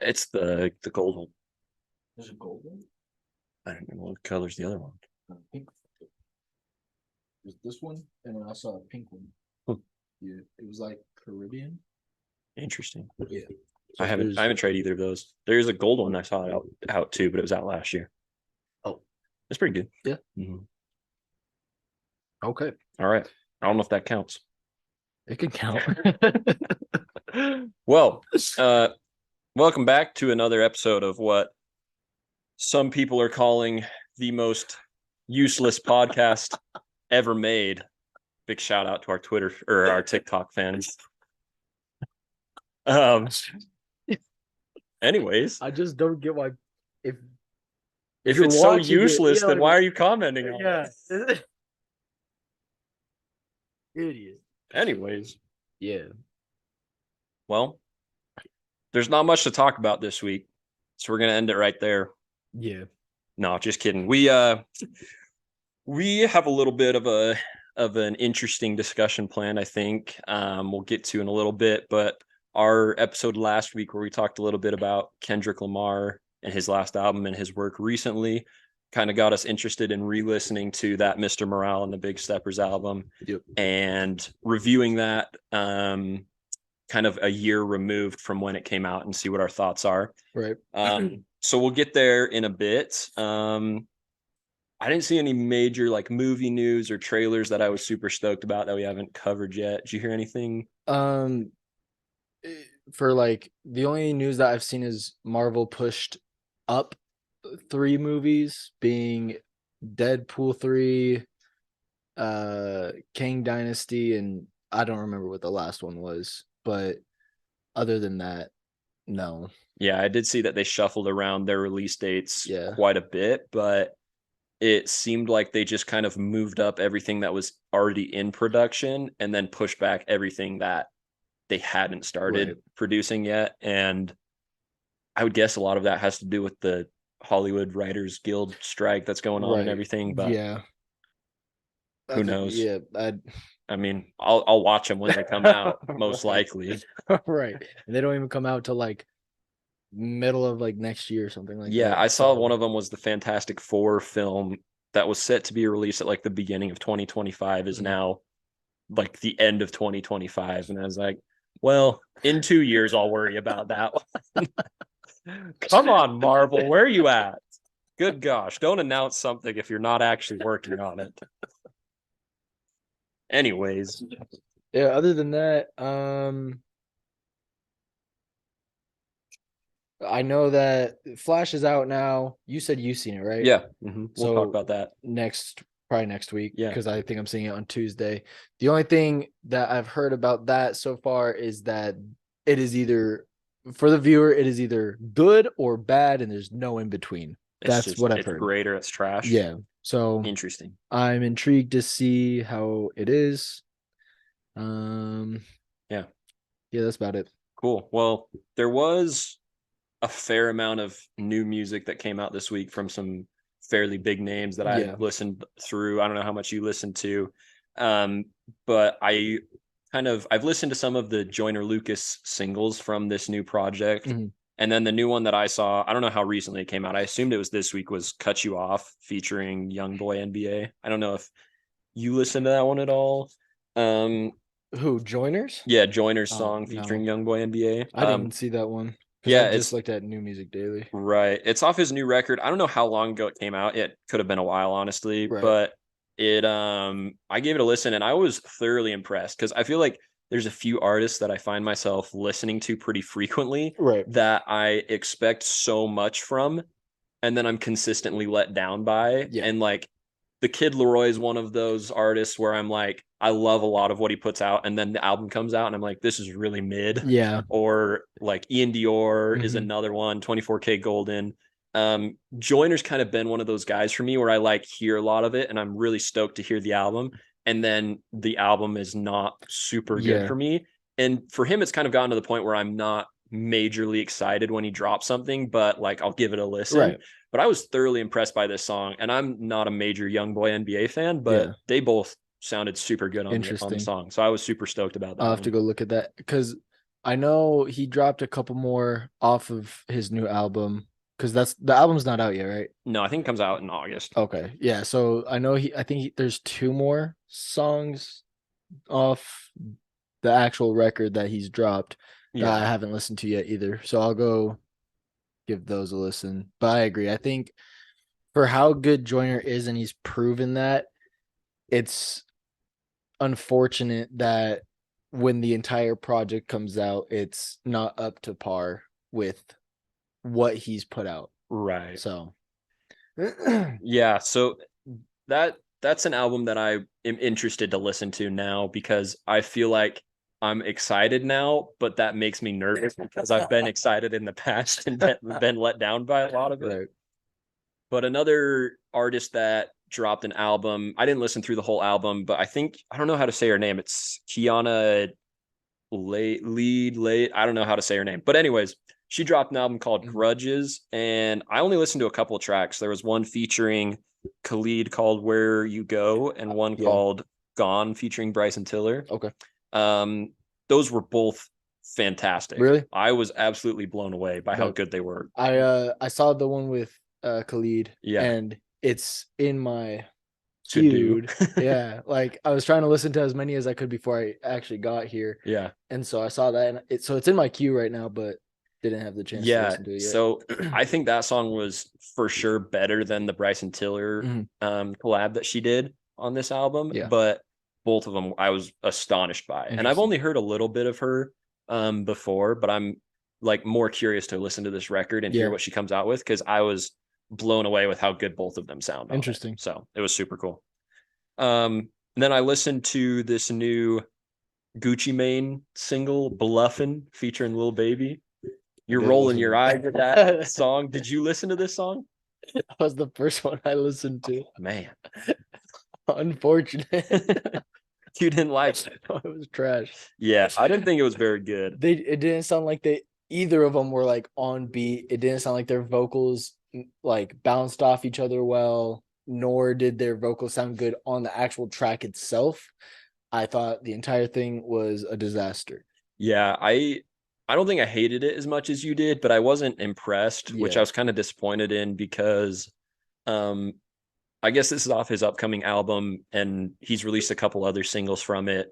It's the gold one. There's a gold one? I don't know what color's the other one. Pink. There's this one, and then I saw a pink one. Hmm. Yeah, it was like Caribbean. Interesting. Yeah. I haven't tried either of those. There's a gold one I saw out too, but it was out last year. Oh, it's pretty good. Yeah. Mm-hmm. Okay. All right. I don't know if that counts. It can count. Well, welcome back to another episode of what some people are calling the most useless podcast ever made. Big shout out to our Twitter or our TikTok fans. Anyways, I just don't get why if if you're it's so watching useless, it, then why are you commenting on it? Yeah. Idiot. Anyways, Yeah. well, there's not much to talk about this week, so we're gonna end it right there. Yeah. No, just kidding. We have a little bit of an interesting discussion planned, I think. We'll get to in a little bit, but our episode last week where we talked a little bit about Kendrick Lamar and his last album and his work recently kind of got us interested in re-listening to that Mr. Morale and the Big Steppers album. Yep. And reviewing that kind of a year removed from when it came out and see what our thoughts are. Right. So we'll get there in a bit. I didn't see any major like movie news or trailers that I was super stoked about that we haven't covered yet. Did you hear anything? For like the only news that I've seen is Marvel pushed up 3 movies, being Deadpool 3, Kang Dynasty, and I don't remember what the last one was, but other than that, no. Yeah, I did see that they shuffled around their release dates Yeah. quite a bit, but it seemed like they just kind of moved up everything that was already in production and then pushed back everything that they hadn't started producing yet. And I would guess a lot of that has to do with the Hollywood Writers Guild strike that's going on and everything. But yeah, who knows? Yeah, I mean, I'll watch them when they come out, most likely. Right. And they don't even come out till like middle of like next year or something like that. Yeah, I saw one of them was the Fantastic Four film that was set to be released at like the beginning of 2025 is now like the end of 2025. And I was like, well, in 2 years, I'll worry about that one. Come on, Marvel, where are you at? Good gosh, don't announce something if you're not actually working on it. Anyways. Yeah, other than that, I know that Flash is out now. You said you've seen it, right? Yeah. We'll talk about that probably next week. Yeah. Because I think I'm seeing it on Tuesday. The only thing that I've heard about that so far is that it is either, for the viewer, it is either good or bad, and there's no in between. That's what I've heard. It's great or it's trash. Yeah. So interesting. I'm intrigued to see how it is. Yeah. Yeah, that's about it. Cool. Well, there was a fair amount of new music that came out this week from some fairly big names that I listened through. I don't know how much you listened to, but I've listened to some of the Joyner Lucas singles from this new project. And then the new one that I saw, I don't know how recently it came out. I assumed it was this week, was Cut You Off featuring Youngboy NBA. I don't know if you listened to that one at all. Who, Joyner's? Yeah, Joyner's song featuring Youngboy NBA. I didn't see that one. Yeah, I just looked at New Music Daily. Right. It's off his new record. I don't know how long ago it came out. It could have been a while, honestly. But it I gave it a listen and I was thoroughly impressed because I feel like there's a few artists that I find myself listening to pretty frequently that I expect so much from, and then I'm consistently let down by. Yeah. And like the Kid Laroi is one of those artists where I'm like, I love a lot of what he puts out, and then the album comes out and I'm like, this is really mid. Yeah. Or like Ian Dior is another one, 24K Golden. Joyner's kind of been one of those guys for me where I like hear a lot of it and I'm really stoked to hear the album, and then the album is not super good for me. And for him, it's kind of gotten to the point where I'm not majorly excited when he drops something, but like I'll give it a listen. But I was thoroughly impressed by this song, and I'm not a major Youngboy NBA fan, but they both sounded super good on the song. So I was super stoked about that. I'll have to go look at that because I know he dropped a couple more off of his new album because that's the album's not out yet, right? No, I think it comes out in August. Okay, yeah. So I know I think there's two more songs off the actual record that he's dropped that I Yeah. haven't listened to yet either. So I'll go give those a listen. But I agree. I think for how good Joyner is, and he's proven that, it's unfortunate that when the entire project comes out, it's not up to par with what he's put out. Right. So Yeah. So that's an album that I am interested to listen to now because I feel like I'm excited now, but that makes me nervous because I've been excited in the past and been let down by a lot of it. right. But another artist that dropped an album, I didn't listen through the whole album, but I don't know how to say her name. It's Kiana Late. I don't know how to say her name. But anyways, she dropped an album called Grudges, and I only listened to a couple of tracks. There was one featuring Khalid called Where You Go, and one called Gone featuring Bryson Tiller. Okay. Those were both fantastic. Really? I was absolutely blown away by how good they were. I saw the one with Khalid, Yeah. and it's in my queued. Yeah, like I was trying to listen to as many as I could before I actually got here. Yeah. And so I saw that, and it's in my queue right now, but didn't have the chance to listen to it yet. So I think that song was for sure better than the Bryson Tiller collab that she did on this album. Yeah. But both of them I was astonished by. And I've only heard a little bit of her before, but I'm like more curious to listen to this record and hear what she comes out with because I was blown away with how good both of them sound. Interesting. So it was super cool. And then I listened to this new Gucci Mane single, Bluffin', featuring Lil Baby. You're rolling your eyes at that song. Did you listen to this song? That was the first one I listened to. Man. Unfortunate. You didn't like it. It was trash. Yeah, I didn't think it was very good. It didn't sound like either of them were like on beat. It didn't sound like their vocals like bounced off each other well, nor did their vocals sound good on the actual track itself. I thought the entire thing was a disaster. Yeah, I don't think I hated it as much as you did, but I wasn't impressed, which I was kind of disappointed in because I guess this is off his upcoming album, and he's released a couple other singles from it,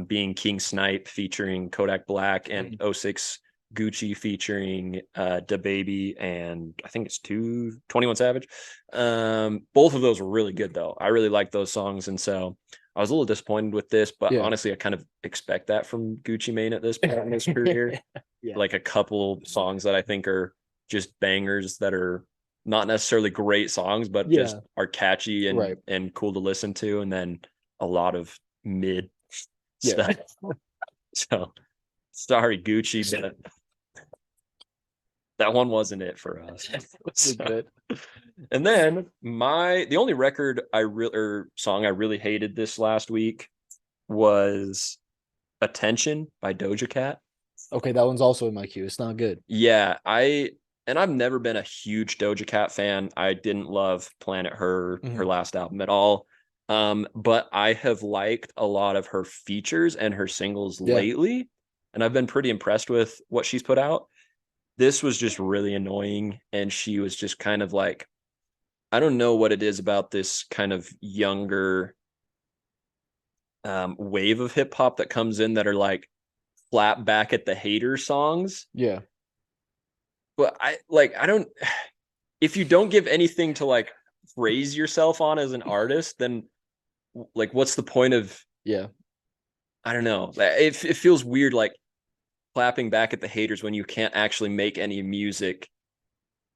being King Snipe featuring Kodak Black and 06 Gucci featuring DaBaby and I think it's 21 Savage. Both of those were really good though. I really like those songs, and so I was a little disappointed with this, but honestly, I kind of expect that from Gucci Mane at this point in his career. Like a couple songs that I think are just bangers that are not necessarily great songs, but just are catchy and cool to listen to, and then a lot of mid stuff. So sorry, Gucci, but that one wasn't it for us. So, and then the only record song I really hated this last week was Attention by Doja Cat. Okay, that one's also in my queue. It's not good. Yeah, I've never been a huge Doja Cat fan. I didn't love Planet her last album at all. But I have liked a lot of her features and her singles lately, and I've been pretty impressed with what she's put out. This was just really annoying, and she was just kind of like, I don't know what it is about this kind of younger wave of hip hop that comes in that are like clap back at the hater songs. Yeah. But I don't, if you don't give anything to like praise yourself on as an artist, then like, what's the point of, I don't know. It feels weird, like clapping back at the haters when you can't actually make any music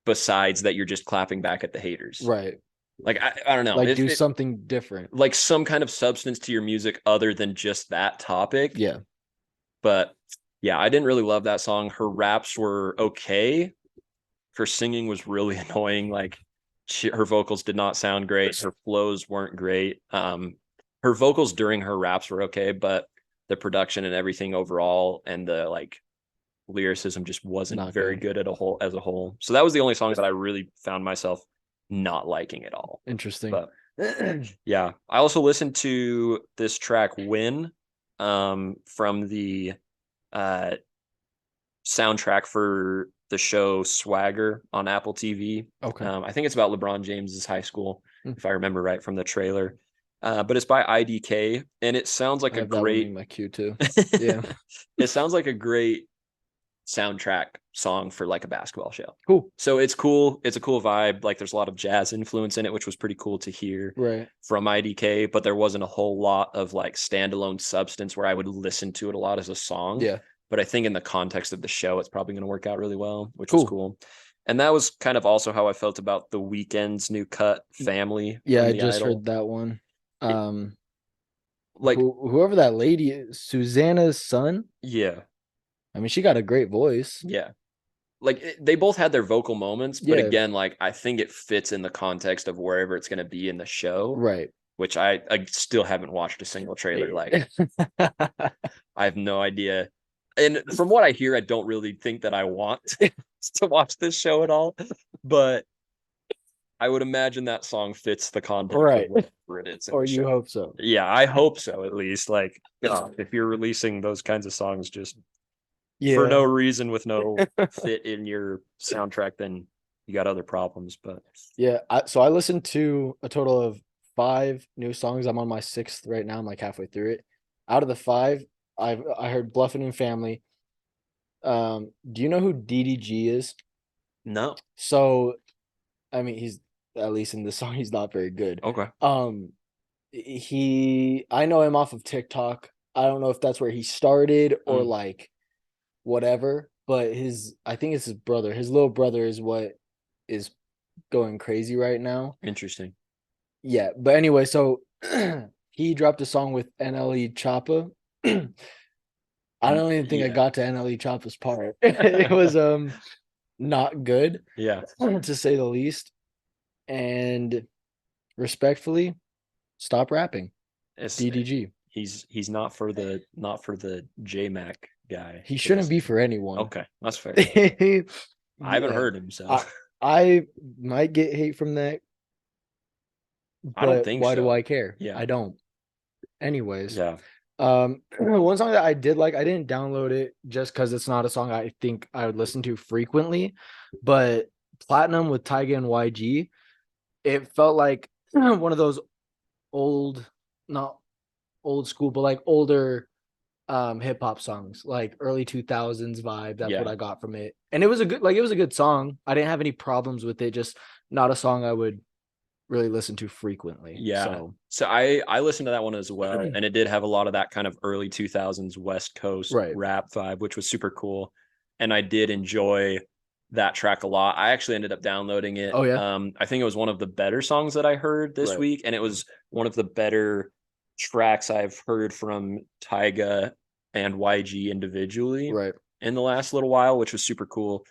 besides that you're just clapping back at the haters. Right. Like, I don't know. Like do something different. Like some kind of substance to your music other than just that topic. Yeah. But yeah, I didn't really love that song. Her raps were okay. Her singing was really annoying. Like her vocals did not sound great. Her flows weren't great. Her vocals during her raps were okay, but the production and everything overall and the like lyricism just wasn't not very good as a whole. So that was the only song that I really found myself not liking at all. Interesting. But yeah, I also listened to this track Win from the soundtrack for the show Swagger on Apple TV. Okay. I think it's about LeBron James's high school, Hmm. if I remember right from the trailer. But it's by IDK, and it sounds like I a have that one in great. my queue too. Yeah. It sounds like a great soundtrack song for like a basketball show. Cool. So it's cool. It's a cool vibe. Like there's a lot of jazz influence in it, which was pretty cool to hear Right. from IDK, but there wasn't a whole lot of like standalone substance where I would listen to it a lot as a song. Yeah. But I think in the context of the show, it's probably going to work out really well, which was Cool. cool. And that was kind of also how I felt about the Weeknd's new cut, Family. Yeah, from I The just Idol. heard that one. Like, Whoever that lady is, Susanna's son. yeah, I mean, she got a great voice. yeah. Like they both had their vocal moments, but Yeah. again, like I think it fits in the context of wherever it's going to be in the show. Right. Which I still haven't watched a single trailer. Like I have no idea. And from what I hear, I don't really think that I want to watch this show at all. But I would imagine that song fits the context Right. of whatever it is. Or you hope so. Yeah, I hope so, at least. Like, if you're releasing those kinds of songs just for no reason with no fit in your soundtrack, then you got other problems. But yeah, so I listened to a total of 5 new songs. I'm on my 6th right now. I'm like halfway through it. Out of the 5, I heard Bluffin' and Family. Do you know who DDG is? no. So, I mean, he's at least in this song, he's not very good. Okay. I know him off of TikTok. I don't know if that's where he started or like whatever, but I think it's his brother. His little brother is what is going crazy right now. Interesting. Yeah, but anyway, so he dropped a song with NLE Choppa. I don't even think I got to NLE Choppa's part. It was not good. Yeah. To say the least. And respectfully, stop rapping. DDG. He's not for the J-Mac guy. He shouldn't be for anyone. Okay, that's fair. I haven't heard him, so I might get hate from that. I don't think why so. do I care? Yeah. I don't. Anyways. Yeah. One song that I did like, I didn't download it just because it's not a song I think I would listen to frequently, but Platinum with Tyga and YG, it felt like one of those not old school, but like older hip hop songs, like early 2000s vibe. That's what I got from it. And it was a good song. I didn't have any problems with it, just not a song I would really listen to frequently. Yeah. So I listened to that one as well, and it did have a lot of that kind of early 2000s West Coast rap vibe, which was super cool. And I did enjoy that track a lot. I actually ended up downloading it. Oh yeah. I think it was one of the better songs that I heard this week, and it was one of the better tracks I've heard from Tyga and YG individually in the last little while, which was super cool.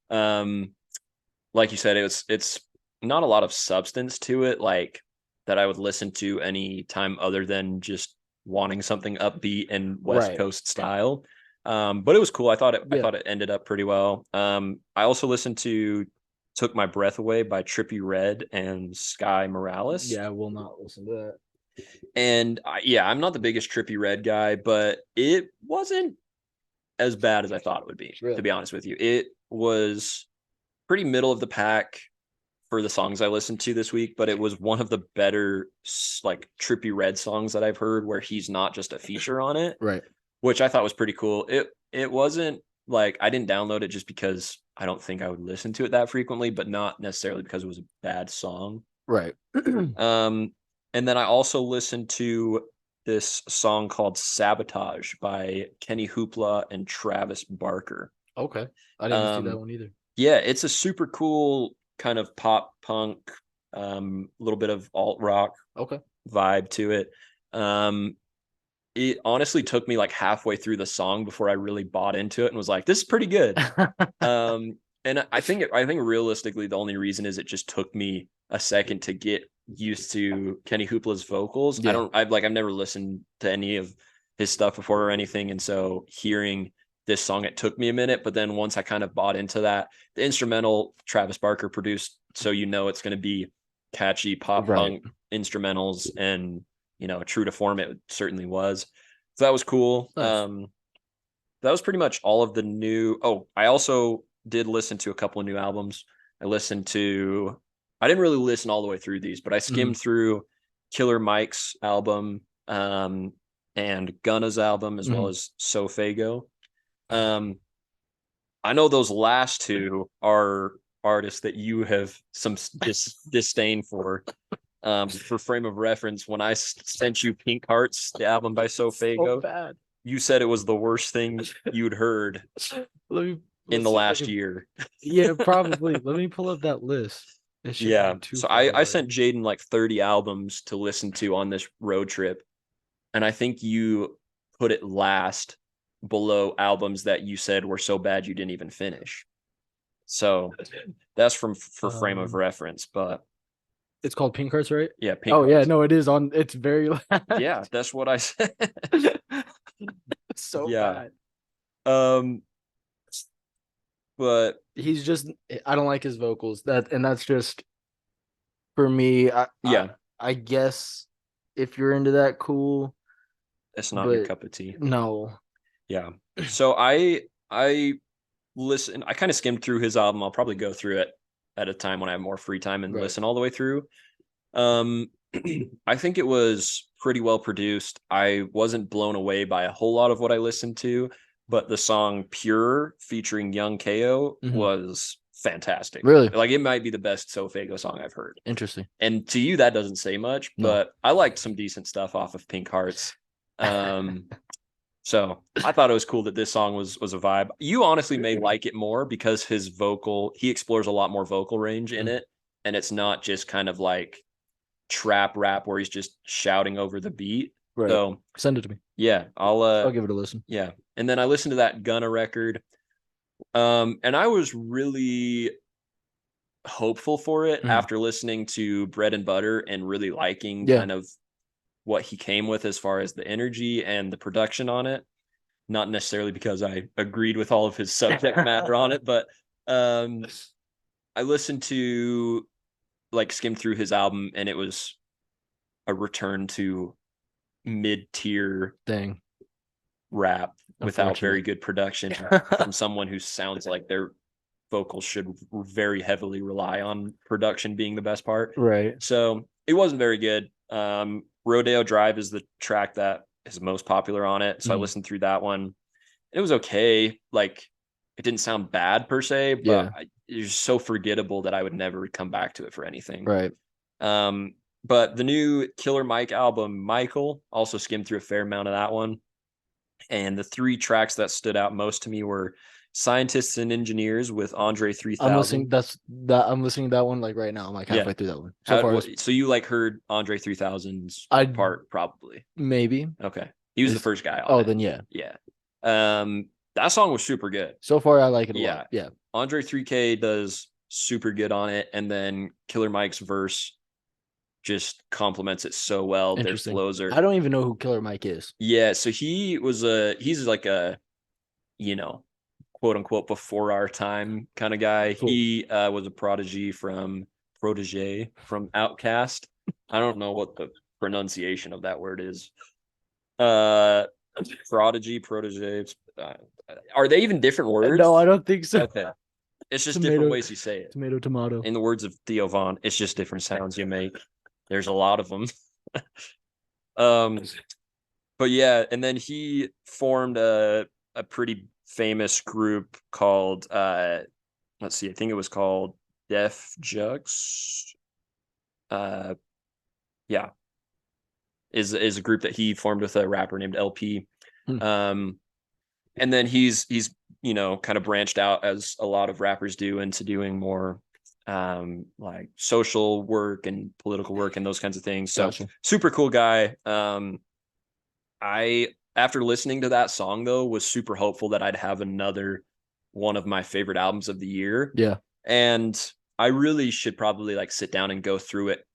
Like you said, it's not a lot of substance to it, like that I would listen to any time other than just wanting something upbeat and West Coast style. But it was cool. I thought it ended up pretty well. I also listened to Took My Breath Away by Trippie Redd and Sky Morales. Yeah, I will not listen to that. And I'm not the biggest Trippie Redd guy, but it wasn't as bad as I thought it would be, to be honest with you. It was pretty middle of the pack for the songs I listened to this week, but it was one of the better like Trippie Redd songs that I've heard where he's not just a feature on it. Which I thought was pretty cool. It wasn't like I didn't download it just because I don't think I would listen to it that frequently, but not necessarily because it was a bad song. And then I also listened to this song called Sabotage by Kenny Hoopla and Travis Barker. Okay. I didn't see that one either. Yeah, it's a super cool kind of pop punk, little bit of alt rock vibe to it. It honestly took me like halfway through the song before I really bought into it and was like, this is pretty good. And I think realistically, the only reason is it just took me a second to get used to Kenny Hoopla's vocals. I've never listened to any of his stuff before or anything. And so hearing this song, it took me a minute, but then once I kind of bought into that, the instrumental Travis Barker produced, so it's going to be catchy pop punk instrumentals, and true to form, it certainly was. So that was cool. Nice. that was pretty much all of the new. Oh, I also did listen to a couple of new albums. I didn't really listen all the way through these, but I skimmed through Killer Mike's album, and Gunna's album, as well as Sofago. I know those last two are artists that you have some disdain for. For frame of reference, when I sent you Pink Hearts, the album by Sofago, bad. You said it was the worst thing you'd heard in the last year. Yeah, probably. Let me pull up that list. Yeah. So I sent Jaden like 30 albums to listen to on this road trip. And I think you put it last below albums that you said were so bad you didn't even finish. So that's for frame of reference, but it's called Pink Hearts, right? Yeah, Pink Hearts. Yeah, no, it is on. It's very last. Yeah, that's what I said. So bad. But he's just, I don't like his vocals. That's just for me. I guess if you're into that, cool. It's not your cup of tea. No. Yeah. So I listen. I kind of skimmed through his album. I'll probably go through it at a time when I have more free time and listen all the way through. I think it was pretty well produced. I wasn't blown away by a whole lot of what I listened to, but the song Pure featuring Young KO was fantastic. Really? Like, it might be the best Sofago song I've heard. Interesting. And to you, that doesn't say much, but I liked some decent stuff off of Pink Hearts. So I thought it was cool that this song was a vibe. You honestly may like it more because he explores a lot more vocal range in it. And it's not just kind of like trap rap where he's just shouting over the beat. Right. So send it to me. Yeah, I'll give it a listen. Yeah. And then I listened to that Gunna record. And I was really hopeful for it after listening to Bread and Butter and really liking kind of what he came with as far as the energy and the production on it. Not necessarily because I agreed with all of his subject matter on it, but I listened to, skimmed through his album, and it was a return to mid-tier thing rap without very good production from someone who sounds like their vocals should very heavily rely on production being the best part. Right. So it wasn't very good. Rodeo Drive is the track that is most popular on it. So I listened through that one. It was okay. Like, it didn't sound bad per se, but it was so forgettable that I would never come back to it for anything. Right. But the new Killer Mike album, Michael, also skimmed through a fair amount of that one. And the three tracks that stood out most to me were Scientists and Engineers with Andre 3000. I'm listening to that one like right now. I'm like halfway through that one. So you heard Andre 3000's part probably? Maybe. Okay. He was the first guy on it. Then yeah. Yeah. That song was super good. So far I like it a lot. Yeah. Andre 3K does super good on it, and then Killer Mike's verse just complements it so well. Their flows are. I don't even know who Killer Mike is. Yeah, so he's like a, quote unquote before our time kind of guy. Cool. He was a protege from Outkast. I don't know what the pronunciation of that word is. Protege. Are they even different words? No, I don't think so. Okay. It's just different ways you say it. Tomato. In the words of Theo Von, it's just different sounds you make. There's a lot of them. But yeah, and then he formed a pretty famous group called let's see, I think it was called Def Jux. Yeah. Is a group that he formed with a rapper named LP. And then he's kind of branched out, as a lot of rappers do, into doing more like social work and political work and those kinds of things. So super cool guy. I, after listening to that song though, was super hopeful that I'd have another one of my favorite albums of the year. Yeah. And I really should probably sit down and go through it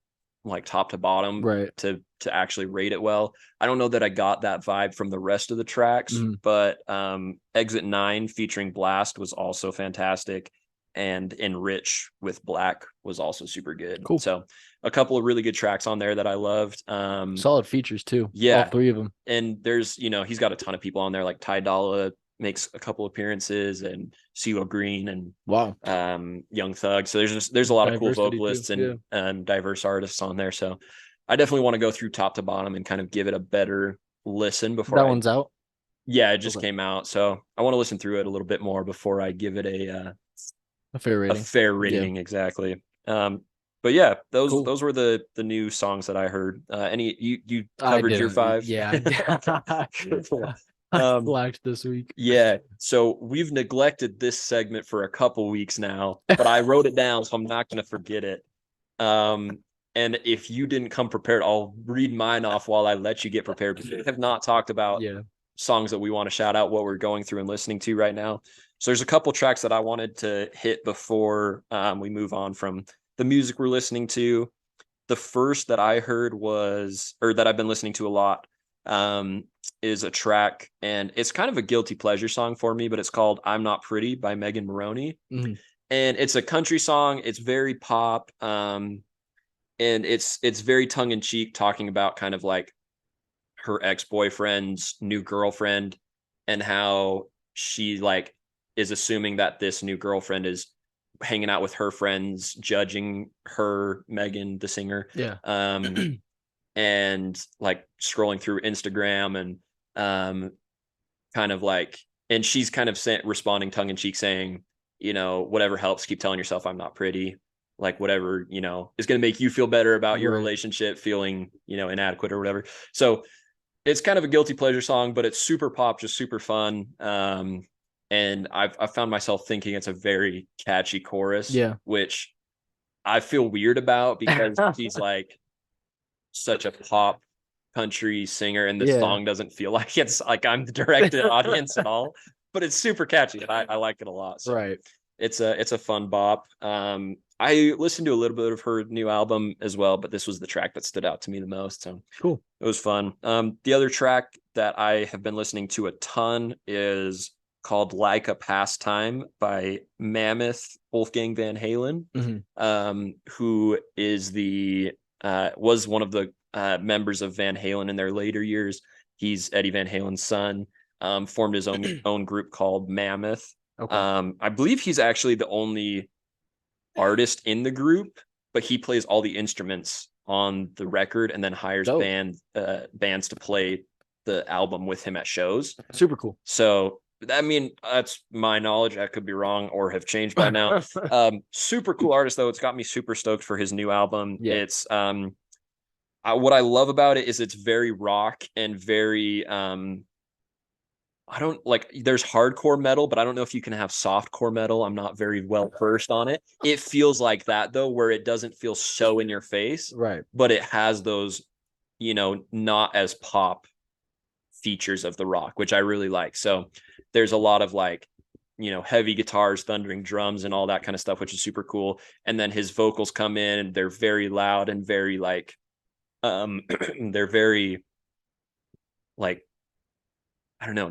top to bottom to actually rate it well. I don't know that I got that vibe from the rest of the tracks, but Exit 9 featuring Blast was also fantastic, and Enrich with Black was also super good. Cool. So a couple of really good tracks on there that I loved. Solid features too. Yeah. All three of them. And there's, he's got a ton of people on there like Ty Dolla makes a couple appearances, and CeeLo Green and wow, Young Thug. So there's a lot of cool diversity vocalists too. and diverse artists on there. So I definitely want to go through top to bottom and kind of give it a better listen before That one's out. Yeah, it just Okay. came out, so I want to listen through it a little bit more before I give it A fair a rating. fair Yeah. rating. Exactly. But yeah, those Cool. those were the new songs that I heard. Any you I covered your didn't. five? Yeah. I Um, flagged this week. yeah. So we've neglected this segment for a couple weeks now, but I wrote it down, so I'm not going to forget it. And if you didn't come prepared, I'll read mine off while I let you get prepared. Because we have not talked about Yeah. songs that we want to shout out, what we're going through and listening to right now. So there's a couple tracks that I wanted to hit before we move on from the music we're listening to. The first that I heard was, or that I've been listening to a lot, is a track, and it's kind of a guilty pleasure song for me, but it's called "I'm Not Pretty" by Megan Maroney. Mm-hmm. And it's a country song. It's very pop, and it's very tongue in cheek, talking about kind of like her ex-boyfriend's new girlfriend, and how she like is assuming that this new girlfriend is hanging out with her friends, judging her, Megan the singer, Yeah. and like scrolling through Instagram, and kind of like, and she's kind of responding tongue in cheek, saying, whatever helps, keep telling yourself I'm not pretty, like whatever is going to make you feel better about your Right. relationship, feeling inadequate or whatever. So it's kind of a guilty pleasure song, but it's super pop, just super fun. And I've found myself thinking it's a very catchy chorus, Yeah. which I feel weird about, because she's like such a pop country singer, and the Yeah. song doesn't feel like it's like I'm the directed audience at all, but it's super catchy, and I like it a lot. So Right. it's a fun bop. I listened to a little bit of her new album as well, but this was the track that stood out to me the most. So Cool. it was fun. The other track that I have been listening to a ton is called "Like a Pastime" by Mammoth Wolfgang Van Halen, who is was one of the members of Van Halen in their later years. He's Eddie Van Halen's son. Formed his own group called Mammoth. Okay. I believe he's actually the only artist in the group, but he plays all the instruments on the record, and then hires bands to play the album with him at shows. Super cool. So I mean, that's my knowledge. I could be wrong or have changed by now. Super cool artist though. It's got me super stoked for his new album. Yeah. It's what I love about it is it's very rock and very I don't like, there's hardcore metal, but I don't know if you can have softcore metal. I'm not very well versed on it. It feels like that though, where it doesn't feel so in your face, right? But it has those, not as pop features of the rock, which I really like. So there's a lot of like, heavy guitars, thundering drums, and all that kind of stuff, which is super cool. And then his vocals come in, and they're very loud and very like, they're very like, I don't know,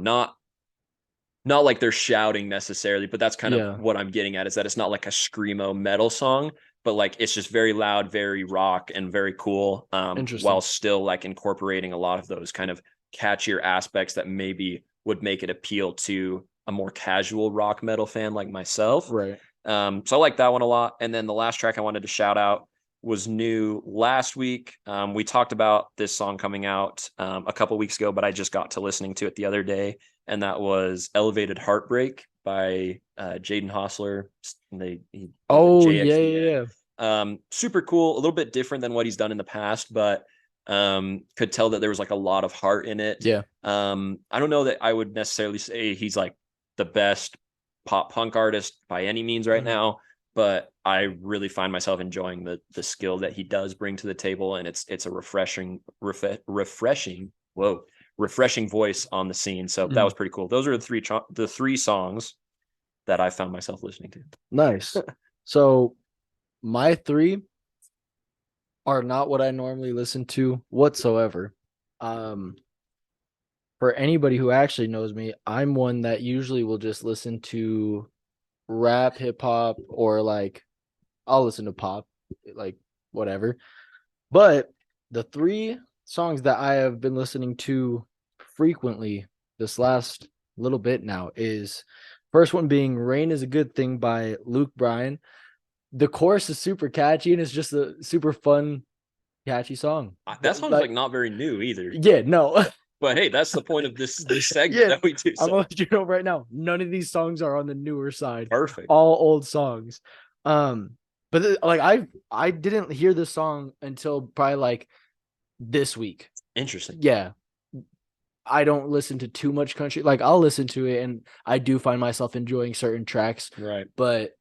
not like they're shouting necessarily, but that's kind of what I'm getting at, is that it's not like a screamo metal song, but like it's just very loud, very rock, and very cool, while still like incorporating a lot of those kind of catchier aspects that maybe would make it appeal to a more casual rock metal fan like myself. Right. So I like that one a lot. And then the last track I wanted to shout out was new last week. We talked about this song coming out a couple weeks ago, but I just got to listening to it the other day, and that was "Elevated Heartbreak" by Jaden Hossler. Yeah. Super cool. A little bit different than what he's done in the past, but could tell that there was like a lot of heart in it. Yeah. I don't know that I would necessarily say he's like the best pop punk artist by any means right now, but I really find myself enjoying the skill that he does bring to the table, and it's a refreshing voice on the scene. So that was pretty cool. Those are the three songs that I found myself listening to. Nice. So my three are not what I normally listen to whatsoever. For anybody who actually knows me, I'm one that usually will just listen to rap, hip hop, or like I'll listen to pop, like whatever. But the three songs that I have been listening to frequently this last little bit now is first one being Rain is a Good Thing by Luke Bryan. The chorus is super catchy and it's just a super fun, catchy song. That song's like not very new either. Yeah, no. But hey, that's the point of this segment Yeah, that we do. I'm gonna let you know right now. None of these songs are on the newer side. Perfect. All old songs. But like I didn't hear this song until probably like this week. Interesting. Yeah. I don't listen to too much country. Like I'll listen to it and I do find myself enjoying certain tracks. Right. But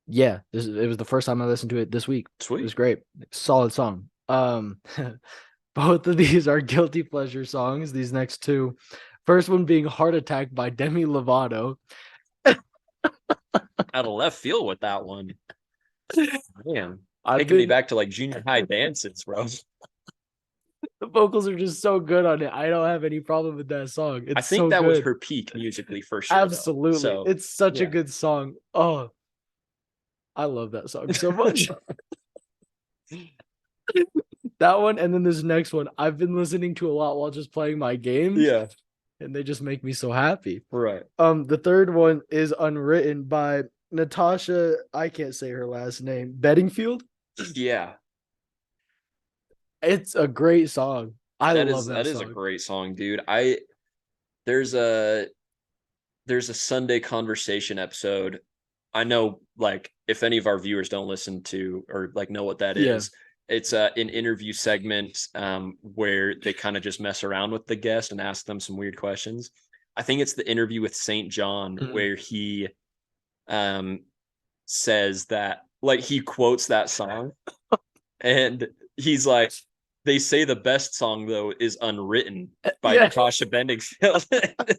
yeah, it was the first time I listened to it this week. Sweet. It was great. Solid song. Both of these are guilty pleasure songs, these next two. First one being Heart Attack by Demi Lovato. Out of left field with that one. Man, taking me back to like junior high dances, bro. The vocals are just so good on it. I don't have any problem with that song. It's I think so that good. was her peak musically for sure. Absolutely. So, it's such a good song. Oh, I love that song so much. That one, and then this next one I've been listening to a lot while just playing my games. Yeah. And they just make me so happy. Right. The third one is Unwritten by Natasha, I can't say her last name, Bedingfield. Yeah. It's a great song. I love that song. That is a great song, dude. There's a Sunday Conversation episode. I know, like, if any of our viewers don't listen to or like know what that is, it's an interview segment where they kind of just mess around with the guest and ask them some weird questions. I think it's the interview with St. John where he says that, like, he quotes that song and he's like, they say the best song though is Unwritten by Natasha Bedingfield.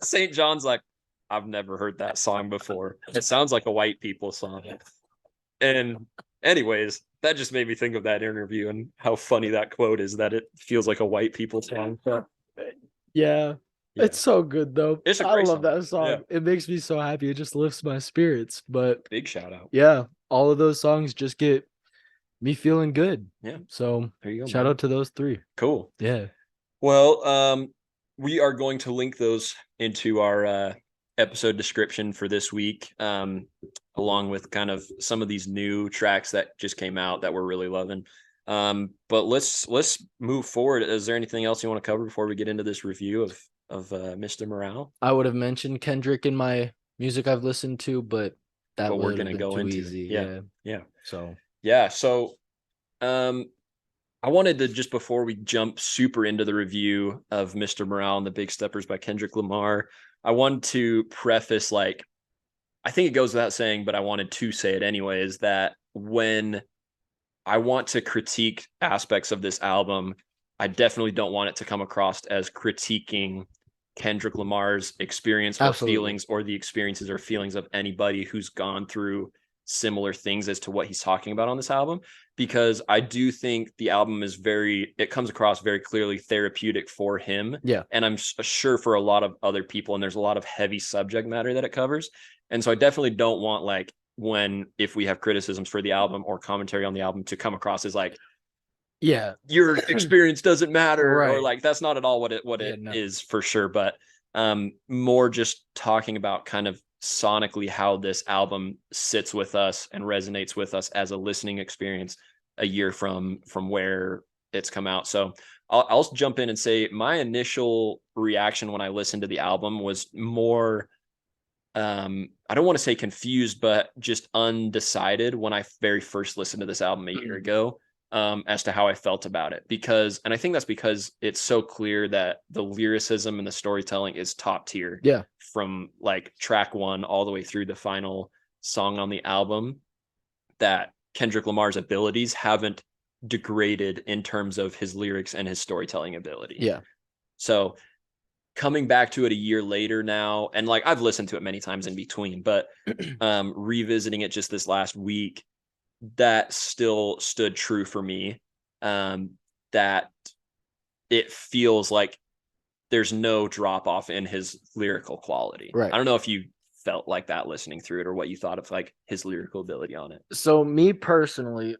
St. John's like, I've never heard that song before. It sounds like a white people song. And anyways, that just made me think of that interview and how funny that quote is, that it feels like a white people song. Yeah. It's so good though. I love that song. Yeah. It makes me so happy. It just lifts my spirits. But big shout out. Yeah. All of those songs just get me feeling good. Yeah. So there you go. Shout out to those three. Cool. Yeah. Well, we are going to link those into our episode description for this week, along with kind of some of these new tracks that just came out that we're really loving. But let's move forward. Is there anything else you want to cover before we get into this review of Mr. Morale? I would have mentioned Kendrick in my music I've listened to, but we're gonna go into easy. Yeah. So I wanted to, just before we jump super into the review of Mr. Morale and the Big Steppers by Kendrick Lamar, I wanted to preface, like, I think it goes without saying, but I wanted to say it anyways, that when I want to critique aspects of this album, I definitely don't want it to come across as critiquing Kendrick Lamar's experience or feelings, or the experiences or feelings of anybody who's gone through similar things as to what he's talking about on this album, because I do think the album is it comes across very clearly therapeutic for him. Yeah. And I'm sure for a lot of other people, and there's a lot of heavy subject matter that it covers. And so I definitely don't want, like, if we have criticisms for the album or commentary on the album, to come across as like, yeah, your experience doesn't matter, or like, that's not at all what it is for sure. But more just talking about kind of sonically how this album sits with us and resonates with us as a listening experience a year from where it's come out. So I'll jump in and say my initial reaction when I listened to the album was more, I don't want to say confused, but just undecided when I very first listened to this album a year ago, as to how I felt about it. And I think that's because it's so clear that the lyricism and the storytelling is top tier. Yeah. From like track 1 all the way through the final song on the album, that Kendrick Lamar's abilities haven't degraded in terms of his lyrics and his storytelling ability. Yeah. So coming back to it a year later now, and like, I've listened to it many times in between, but revisiting it just this last week, that still stood true for me. That it feels like there's no drop off in his lyrical quality. Right. I don't know if you felt like that listening through it, or what you thought of like his lyrical ability on it. So me personally,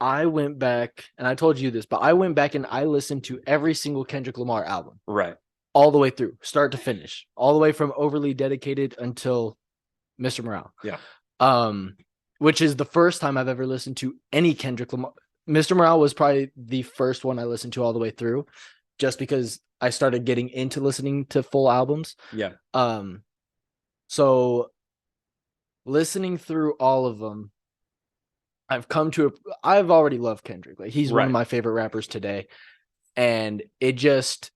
I went back, and I told you this, but I went back and I listened to every single Kendrick Lamar album. Right. all the way through, start to finish, all the way from Overly Dedicated until Mr. Morale. Yeah. Which is the first time I've ever listened to any Kendrick Lamar. Mr. Morale was probably the first one I listened to all the way through, just because I started getting into listening to full albums. Yeah. So listening through all of them, I've already loved Kendrick. Like, he's one of my favorite rappers today. And it just,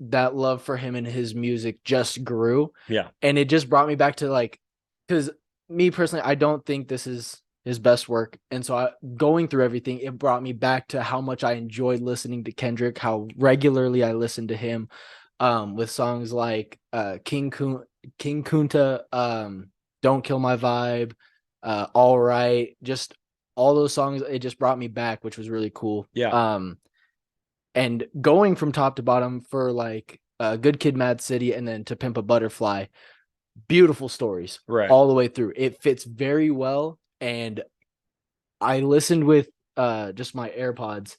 that love for him and his music just grew. Yeah. And it just brought me back to, like, because me personally, I don't think this is his best work. And so going through everything, it brought me back to how much I enjoyed listening to Kendrick, how regularly I listened to him, with songs like King Kunta, Don't Kill My Vibe, All Right, just all those songs. It just brought me back, which was really cool. Yeah. And going from top to bottom for like Good Kid, Mad City, and then To Pimp a Butterfly, beautiful stories all the way through. It fits very well. And I listened with just my AirPods,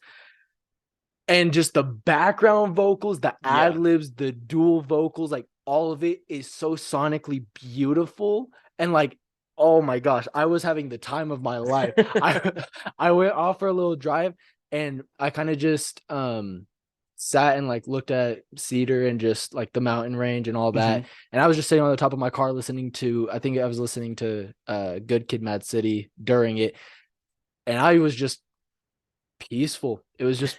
and just the background vocals, the ad libs, the dual vocals, like all of it is so sonically beautiful. And like, oh my gosh, I was having the time of my life. I went off for a little drive, and I kind of just sat and like looked at Cedar and just like the mountain range and all that. And I was just sitting on the top of my car listening to, I think I was listening to Good Kid, Mad City during it. And I was just peaceful. It was just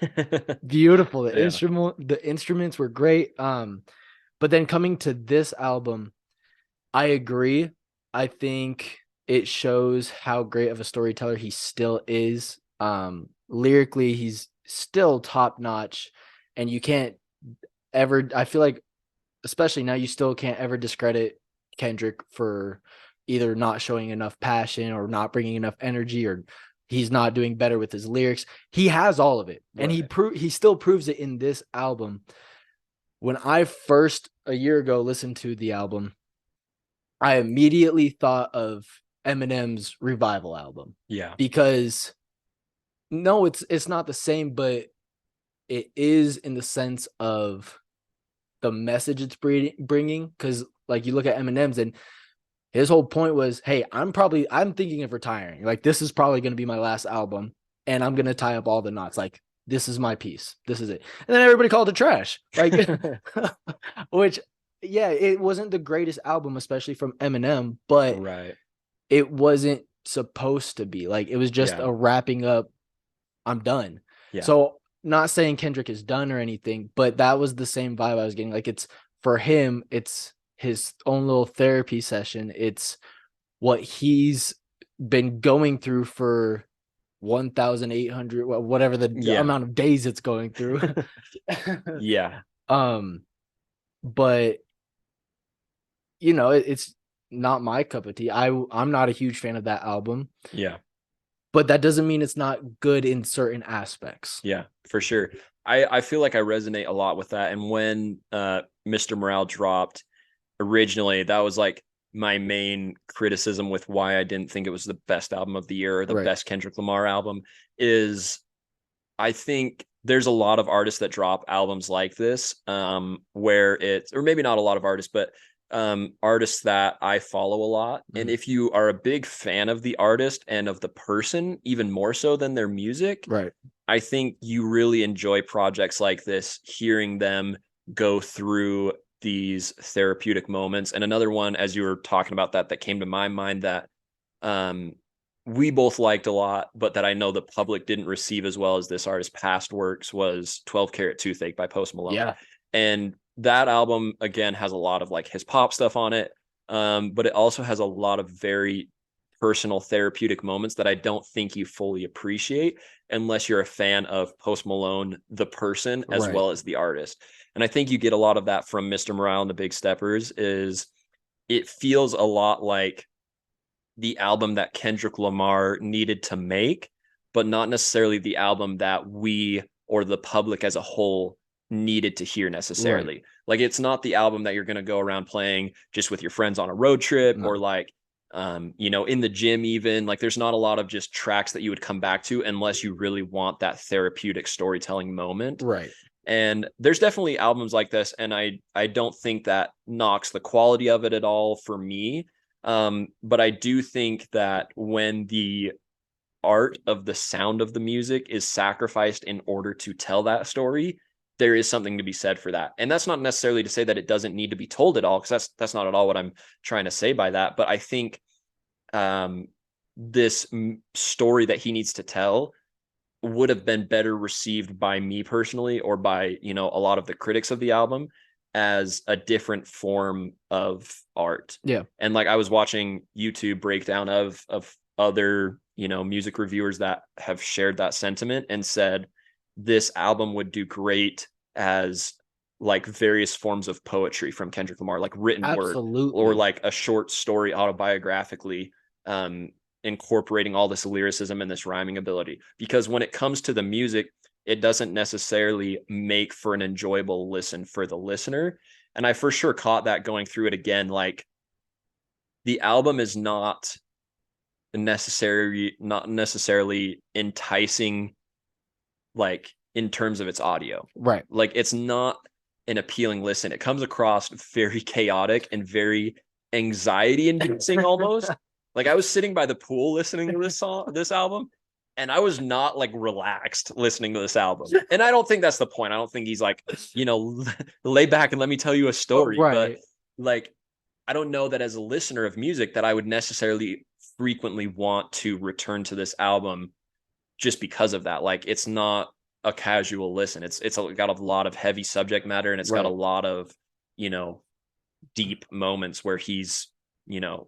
beautiful. The instruments were great. But then coming to this album, I agree. I think it shows how great of a storyteller he still is. Lyrically, he's still top notch, and you can't ever, I feel like, especially now, you still can't ever discredit Kendrick for either not showing enough passion or not bringing enough energy, or he's not doing better with his lyrics. He has all of it, and he still proves it in this album. When I first, a year ago, listened to the album, I immediately thought of Eminem's Revival album. Yeah. Because no, it's not the same, but it is in the sense of the message it's bringing. Because like, you look at Eminem's, and his whole point was, hey, I'm thinking of retiring. Like, this is probably going to be my last album, and I'm going to tie up all the knots. Like, this is my piece. This is it. And then everybody called it trash. Like, which, yeah, it wasn't the greatest album, especially from Eminem, but it wasn't supposed to be. Like, it was just a wrapping up. I'm done. Yeah. So, not saying Kendrick is done or anything, but that was the same vibe I was getting. Like, it's, for him, it's his own little therapy session. It's what he's been going through for 1,800, whatever the amount of days it's going through. But you know, it's not my cup of tea. I'm not a huge fan of that album. Yeah. But that doesn't mean it's not good in certain aspects. Yeah, for sure. I feel like I resonate a lot with that. And when Mr. Morale dropped originally, that was like my main criticism with why I didn't think it was the best album of the year or the best Kendrick Lamar album, is I think there's a lot of artists that drop albums like this, where it's, or maybe not a lot of artists, but artists that I follow a lot. And if you are a big fan of the artist and of the person, even more so than their music, I think you really enjoy projects like this, hearing them go through these therapeutic moments. And another one, as you were talking about that came to my mind, that we both liked a lot, but that I know the public didn't receive as well as this artist's past works, was 12 Karat Toothache by Post Malone. Yeah. And that album, again, has a lot of like his pop stuff on it, but it also has a lot of very personal therapeutic moments that I don't think you fully appreciate unless you're a fan of Post Malone, the person, as well as the artist. And I think you get a lot of that from Mr. Morale and the Big Steppers. Is it feels a lot like the album that Kendrick Lamar needed to make, but not necessarily the album that we or the public as a whole needed to hear necessarily. Like, it's not the album that you're going to go around playing just with your friends on a road trip, or like, you know, in the gym even. Like, there's not a lot of just tracks that you would come back to unless you really want that therapeutic storytelling moment. And there's definitely albums like this, and I don't think that knocks the quality of it at all for me. But I do think that when the art of the sound of the music is sacrificed in order to tell that story, there is something to be said for that. And that's not necessarily to say that it doesn't need to be told at all, because that's not at all what I'm trying to say by that. But I think this story that he needs to tell would have been better received by me personally, or by, a lot of the critics of the album, as a different form of art. Yeah. And like, I was watching YouTube breakdown of other, music reviewers that have shared that sentiment and said this album would do great as like various forms of poetry from Kendrick Lamar, like written word, or like a short story autobiographically, incorporating all this lyricism and this rhyming ability. Because when it comes to the music, it doesn't necessarily make for an enjoyable listen for the listener. And I for sure caught that going through it again. Like, the album is not necessarily enticing, like in terms of its audio. Right. Like, it's not an appealing listen. It comes across very chaotic and very anxiety inducing almost. Like, I was sitting by the pool listening to this album, and I was not like relaxed listening to this album. And I don't think that's the point. I don't think he's like, lay back and let me tell you a story. Right. But like, I don't know that as a listener of music that I would necessarily frequently want to return to this album just because of that. Like, it's not a casual listen. It's got a lot of heavy subject matter, and it's got a lot of, deep moments where he's,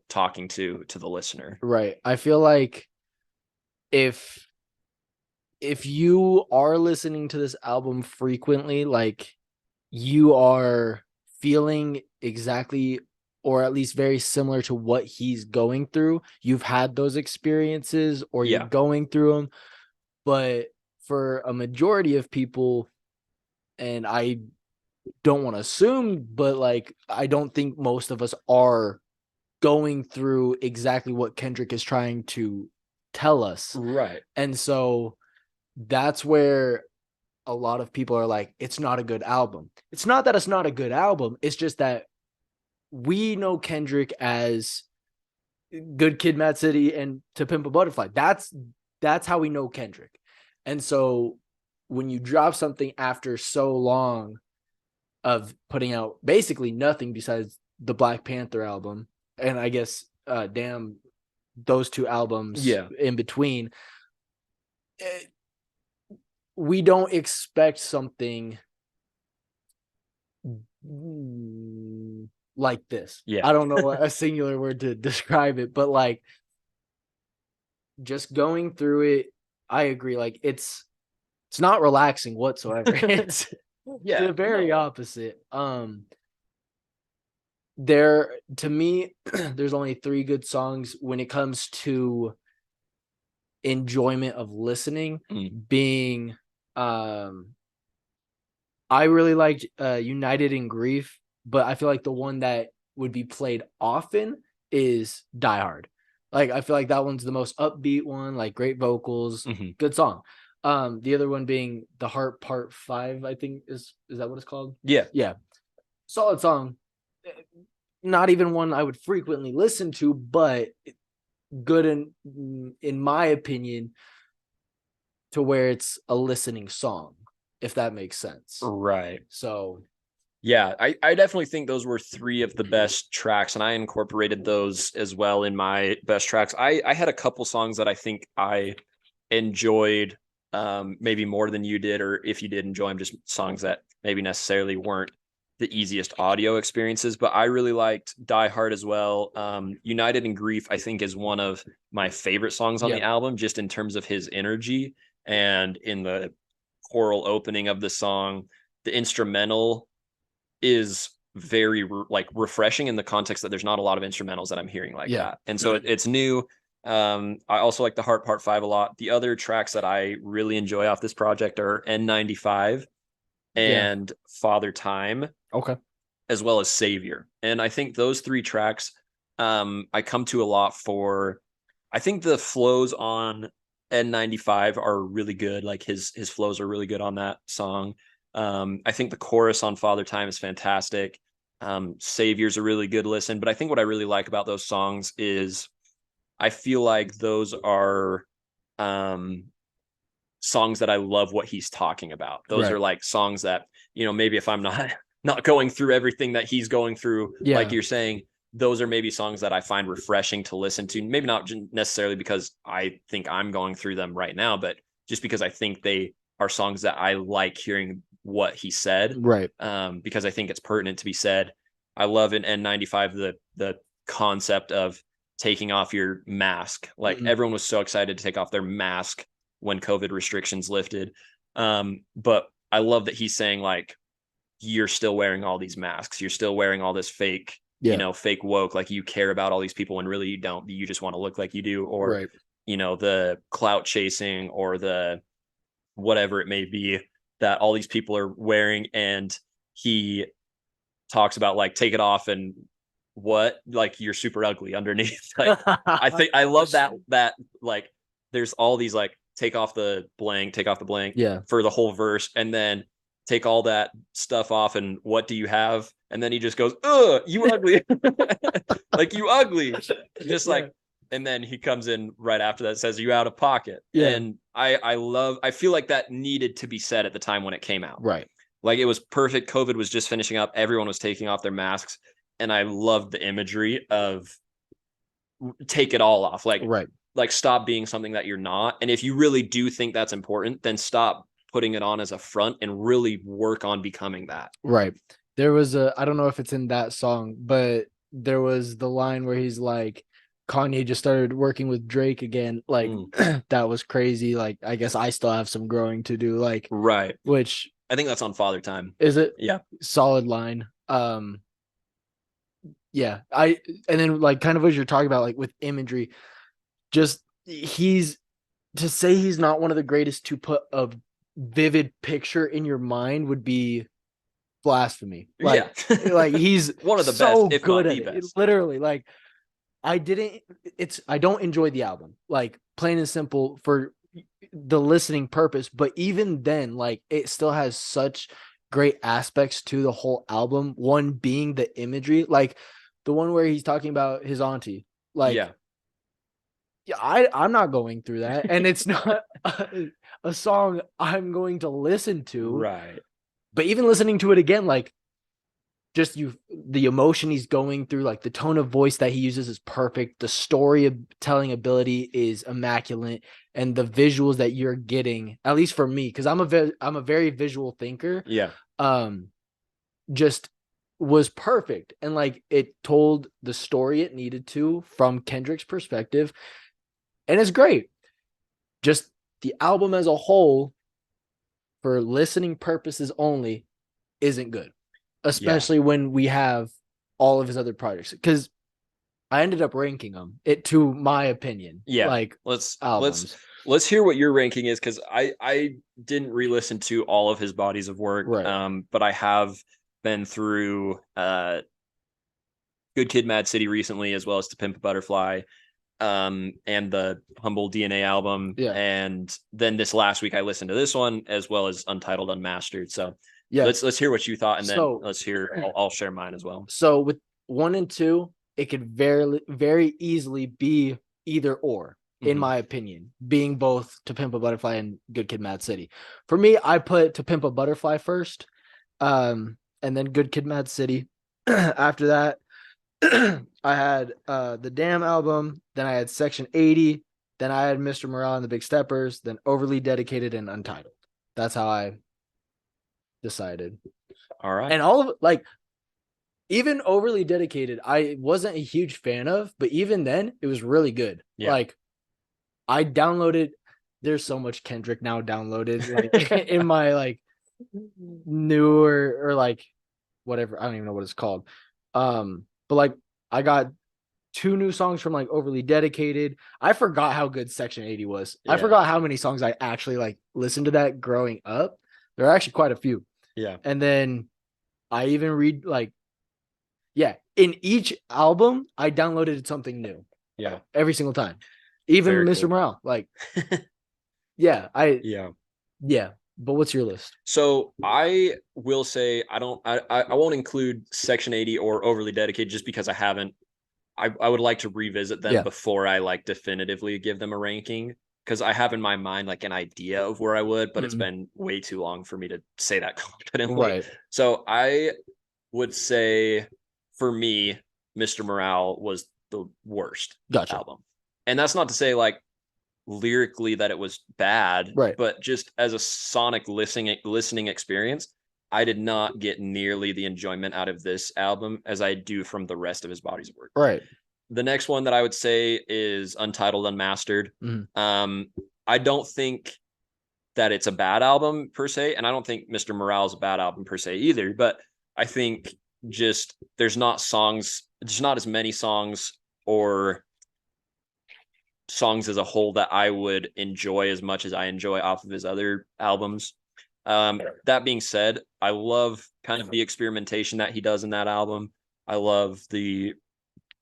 talking to the listener. Right. I feel like if you are listening to this album frequently, like, you are feeling exactly, or at least very similar to what he's going through. You've had those experiences, or you're going through them. But for a majority of people, and I don't want to assume, but like, I don't think most of us are going through exactly what Kendrick is trying to tell us. Right. And so that's where a lot of people are like, it's not a good album. It's not that it's not a good album. It's just that we know Kendrick as Good Kid, Mad City, and To Pimp a Butterfly. That's how we know Kendrick. And so when you drop something after so long of putting out basically nothing besides the Black Panther album, and I guess Damn, those two albums in between, we don't expect something like this. I don't know a singular word to describe it, but like, just going through it, I agree. Like, it's not relaxing whatsoever. It's the very opposite. To me, there's only 3 good songs when it comes to enjoyment of listening, being I really liked United in Grief, but I feel like the one that would be played often is Die Hard. Like, I feel like that one's the most upbeat one, like great vocals, good song. The other one being The Heart Part 5, I think is that what it's called? Yeah. Solid song. Not even one I would frequently listen to, but good in my opinion, to where it's a listening song, if that makes sense. Right. So yeah, I definitely think those were 3 of the best tracks, and I incorporated those as well in my best tracks. I had a couple songs that I think I enjoyed maybe more than you did, or if you did enjoy them, just songs that maybe necessarily weren't the easiest audio experiences. But I really liked Die Hard as well. United in Grief, I think, is one of my favorite songs on the album, just in terms of his energy. And in the choral opening of the song, the instrumental is very refreshing in the context that there's not a lot of instrumentals that I'm hearing like that. And so it's new. I also like The Heart Part 5 a lot. The other tracks that I really enjoy off this project are N95 and Father Time, as well as Savior. And I think those 3 tracks I come to a lot for. I think the flows on N95 are really good. Like, his flows are really good on that song. I think the chorus on Father Time is fantastic. Savior's a really good listen. But I think what I really like about those songs is I feel like those are songs that I love what he's talking about. Those are like songs that, maybe if I'm not going through everything that he's going through, like you're saying, those are maybe songs that I find refreshing to listen to. Maybe not necessarily because I think I'm going through them right now, but just because I think they are songs that I like hearing what he said. Right. Because I think it's pertinent to be said. I love in N95 the concept of taking off your mask. Like everyone was so excited to take off their mask when COVID restrictions lifted. But I love that he's saying like, you're still wearing all these masks. You're still wearing all this fake, fake woke. Like you care about all these people when really you don't. You just want to look like you do, or, the clout chasing or the whatever it may be that all these people are wearing. And he talks about like, take it off and what, like you're super ugly underneath. Like, I think I love that like there's all these like, take off the blank for the whole verse, and then take all that stuff off and what do you have? And then he just goes, you ugly. Like you ugly. Just like, and then he comes in right after that, says you out of pocket. And I feel like that needed to be said at the time when it came out. Right. Like it was perfect. COVID was just finishing up. Everyone was taking off their masks. And I loved the imagery of take it all off. Like stop being something that you're not. And if you really do think that's important, then stop putting it on as a front and really work on becoming that. Right. There was I don't know if it's in that song, but there was the line where he's like, Kanye just started working with Drake again. Like that was crazy. Like, I guess I still have some growing to do. Like, right. Which I think that's on Father Time. Is it? Yeah. Solid line. Yeah. And then like kind of what you're talking about, like with imagery, just he's to say he's not one of the greatest to put a vivid picture in your mind would be blasphemy. Like, like he's one of the so best, if good not at the it. best. Literally, like I don't enjoy the album, like plain and simple for the listening purpose. But even then, like it still has such great aspects to the whole album. One being the imagery, like the one where he's talking about his auntie. Like, I'm not going through that, and it's not a song I'm going to listen to. Right. But even listening to it again, like just the emotion he's going through, like the tone of voice that he uses is perfect. The storytelling ability is immaculate, and the visuals that you're getting, at least for me, because I'm a very visual thinker. Yeah. Just was perfect, and like it told the story it needed to from Kendrick's perspective, and it's great. Just the album as a whole, for listening purposes only, isn't good. Especially when we have all of his other projects, because I ended up ranking them to my opinion. Yeah. Like let's hear what your ranking is, because I didn't re-listen to all of his bodies of work. Right. But I have been through Good Kid, Mad City recently, as well as To Pimp a Butterfly, and the Humble DNA album. Yeah. And then this last week I listened to this one, as well as Untitled Unmastered. So let's hear what you thought, and then let's hear. I'll share mine as well. So with 1 and 2, it could very easily be either or, in my opinion, being both To Pimp a Butterfly and Good Kid, Mad City. For me, I put To Pimp a Butterfly first, and then Good Kid, Mad City. After that, I had the Damn album, then I had Section 80, then I had Mr. Morale and the Big Steppers, then Overly Dedicated and Untitled. That's how I decided. All right. And all of it, like even Overly Dedicated, I wasn't a huge fan of, but even then it was really good. Yeah. Like I downloaded, there's so much Kendrick now downloaded like in my like newer or like whatever, I don't even know what it's called. But like I got 2 new songs from like Overly Dedicated. I forgot how good Section 80 was. Yeah. I forgot how many songs I actually like listened to that growing up. There are actually quite a few. Yeah. And then I even read like, in each album, I downloaded something new. Yeah. Every single time. Even Very Mr. Cool. Morale. Like, yeah. But what's your list? So I will say I won't include Section 80 or Overly Dedicated just because I haven't. I would like to revisit them before I like definitively give them a ranking, because I have in my mind like an idea of where I would, but it's been way too long for me to say that confidently. Right. So I would say for me, Mr. Morale was the worst album. And that's not to say like lyrically that it was bad, but just as a sonic listening experience, I did not get nearly the enjoyment out of this album as I do from the rest of his body's work. Right. The next one that I would say is Untitled Unmastered. I don't think that it's a bad album per se, and I don't think Mr. Morale's a bad album per se either, but I think just there's not as many songs or songs as a whole that I would enjoy as much as I enjoy off of his other albums. That being said, I love kind of the experimentation that he does in that album. I love the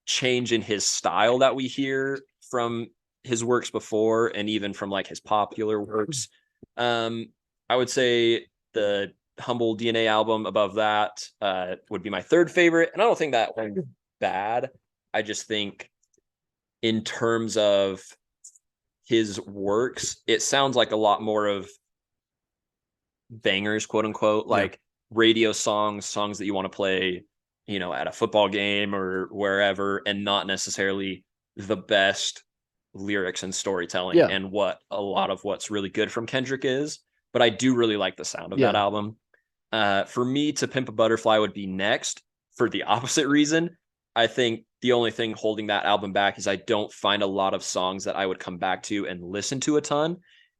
change in his style that we hear from his works before and even from like his popular works. I would say the Humble DNA album above that would be my third favorite. And I don't think that one's bad. I just think in terms of his works, it sounds like a lot more of bangers, quote unquote, like radio songs that you want to play, you know, at a football game or wherever, and not necessarily the best lyrics and storytelling and what a lot of what's really good from Kendrick is. But I do really like the sound of that album. For me, To Pimp a Butterfly would be next for the opposite reason. I think the only thing holding that album back is I don't find a lot of songs that I would come back to and listen to a ton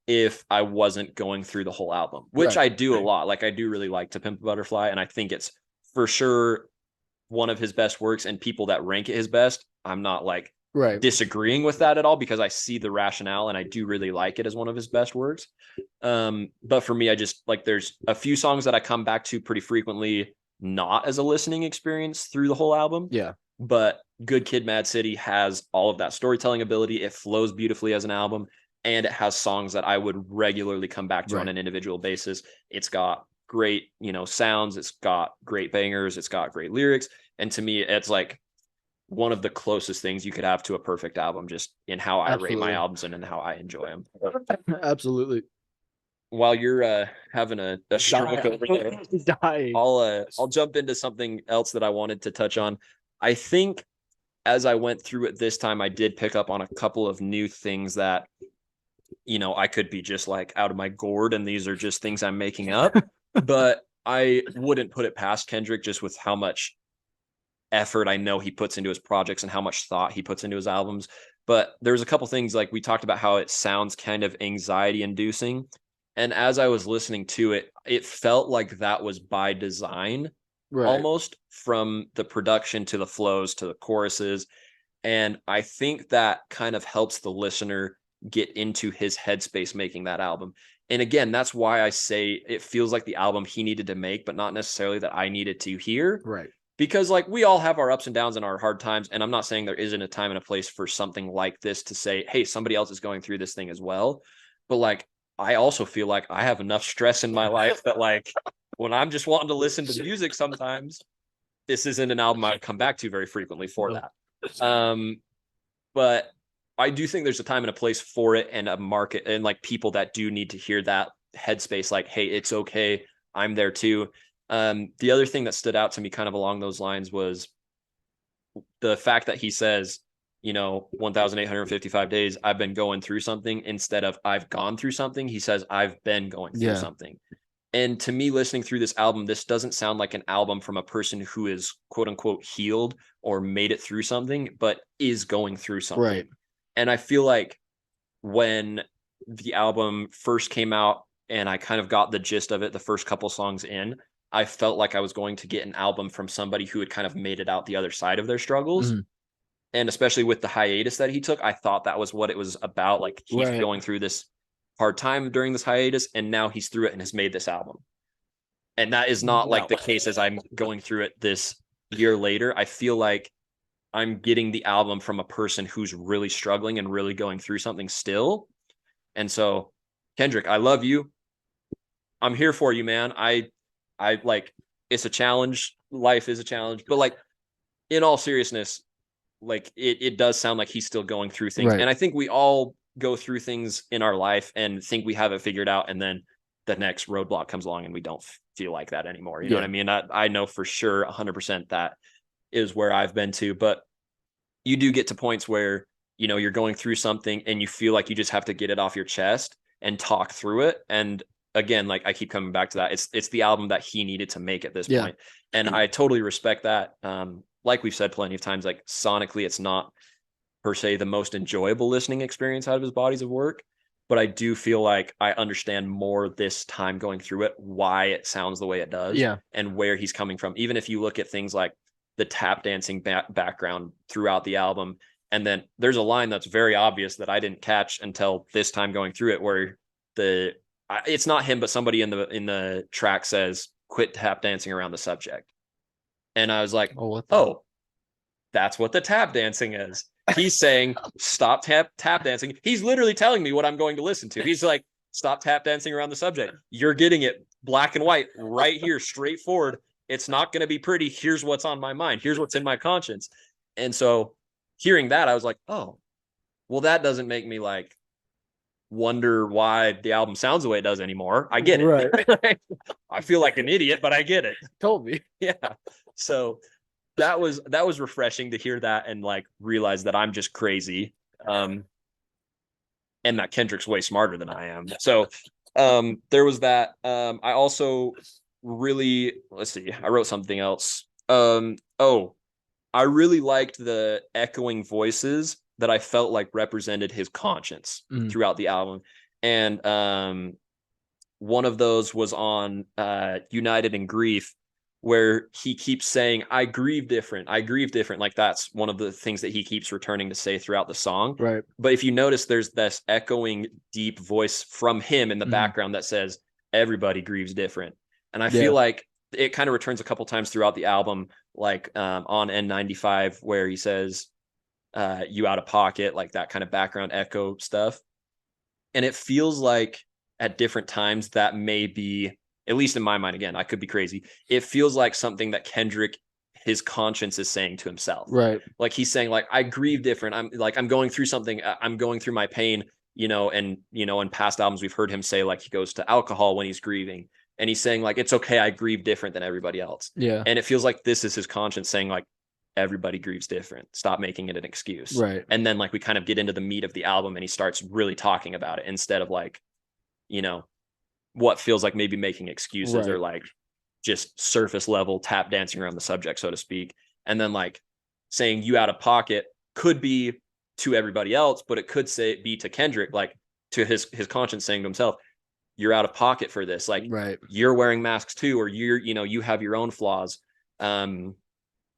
if I wasn't going through the whole album, which I do a lot. Like I do really like To Pimp a Butterfly, and I think it's for sure one of his best works, and people that rank it his best, I'm not like disagreeing with that at all, because I see the rationale and I do really like it as one of his best works. But for me, I just like, there's a few songs that I come back to pretty frequently, not as a listening experience through the whole album. But Good Kid, Mad City has all of that storytelling ability. It flows beautifully as an album, and it has songs that I would regularly come back to on an individual basis. It's got great, you know, sounds. It's got great bangers. It's got great lyrics. And to me, it's like one of the closest things you could have to a perfect album, just in how I rate my albums and in how I enjoy them. Absolutely. While you're having a stroke over there, I'll jump into something else that I wanted to touch on. I think as I went through it this time, I did pick up on a couple of new things that, you know, I could be just like out of my gourd and these are just things I'm making up. But I wouldn't put it past Kendrick, just with how much effort I know he puts into his projects and how much thought he puts into his albums. But there's a couple things, like we talked about how it sounds kind of anxiety inducing. And as I was listening to it, it felt like that was by design, almost, from the production to the flows to the choruses. And I think that kind of helps the listener get into his headspace making that album. And again, that's why I say it feels like the album he needed to make, but not necessarily that I needed to hear. Because like we all have our ups and downs and our hard times. And I'm not saying there isn't a time and a place for something like this to say, hey, somebody else is going through this thing as well. But like, I also feel like I have enough stress in my life that like when I'm just wanting to listen to music, sometimes this isn't an album I come back to very frequently for that. But I do think there's a time and a place for it, and a market, and like people that do need to hear that headspace, like, hey, it's okay, I'm there too. The other thing that stood out to me kind of along those lines was the fact that he says, you know, 1,855 days, I've been going through something, instead of I've gone through something. He says, I've been going through something. And to me, listening through this album, this doesn't sound like an album from a person who is quote unquote healed or made it through something, but is going through something. And I feel like when the album first came out and I kind of got the gist of it, the first couple songs in, I felt like I was going to get an album from somebody who had kind of made it out the other side of their struggles. And especially with the hiatus that he took, I thought that was what it was about. Like he's going through this hard time during this hiatus, and now he's through it and has made this album. And that is not like the case as I'm going through it this year later. I feel like I'm getting the album from a person who's really struggling and really going through something still. And so, Kendrick, I love you. I'm here for you, man. I like, it's a challenge. Life is a challenge, but like, in all seriousness, like it does sound like he's still going through things. Right. And I think we all go through things in our life and think we have it figured out. And then the next roadblock comes along and we don't feel like that anymore. You know what I mean? I know for sure 100% that is where I've been to, but you do get to points where, you know, you're going through something and you feel like you just have to get it off your chest and talk through it. And again, like I keep coming back to that. It's the album that he needed to make at this point. And I totally respect that. Like we've said plenty of times, like sonically, it's not per se the most enjoyable listening experience out of his bodies of work. But I do feel like I understand more this time going through it, why it sounds the way it does, and where he's coming from. Even if you look at things like the tap dancing background throughout the album, and then there's a line that's very obvious that I didn't catch until this time going through it, where it's not him, but somebody in the track says, "Quit tap dancing around the subject," and I was like, "Oh, that's what the tap dancing is." He's saying, "Stop tap dancing." He's literally telling me what I'm going to listen to. He's like, "Stop tap dancing around the subject. You're getting it black and white right here, straightforward. It's not going to be pretty. Here's what's on my mind. Here's what's in my conscience." And so hearing that, I was like, "Oh, well, that doesn't make me like wonder why the album sounds the way it does anymore. I get it." Right. I feel like an idiot, but I get it. Told me. Yeah. So that was refreshing to hear that and like realize that I'm just crazy. And that Kendrick's way smarter than I am. So there was that. I also really, let's see, I wrote something else. I really liked the echoing voices that I felt like represented his conscience throughout the album. And one of those was on United in Grief, where he keeps saying, "I grieve different. I grieve different." Like that's one of the things that he keeps returning to say throughout the song. Right. But if you notice, there's this echoing deep voice from him in the background that says, "Everybody grieves different." And I feel like it kind of returns a couple times throughout the album, like on N95, where he says, "You out of pocket," like that kind of background echo stuff. And it feels like at different times that may be, at least in my mind, again, I could be crazy, it feels like something that Kendrick, his conscience is saying to himself. Right. Like he's saying, like, I grieve different. I'm going through something. I'm going through my pain, and, in past albums, we've heard him say, like, he goes to alcohol when he's grieving. And he's saying, like, it's okay. I grieve different than everybody else. Yeah. And it feels like this is his conscience saying, like, everybody grieves different. Stop making it an excuse. Right. And then, like, we kind of get into the meat of the album and he starts really talking about it instead of, like, what feels like maybe making excuses or like just surface level tap dancing around the subject, so to speak. And then like saying "you out of pocket" could be to everybody else, but it could be to Kendrick, like to his conscience saying to himself, "You're out of pocket for this. Like you're wearing masks too, or you have your own flaws."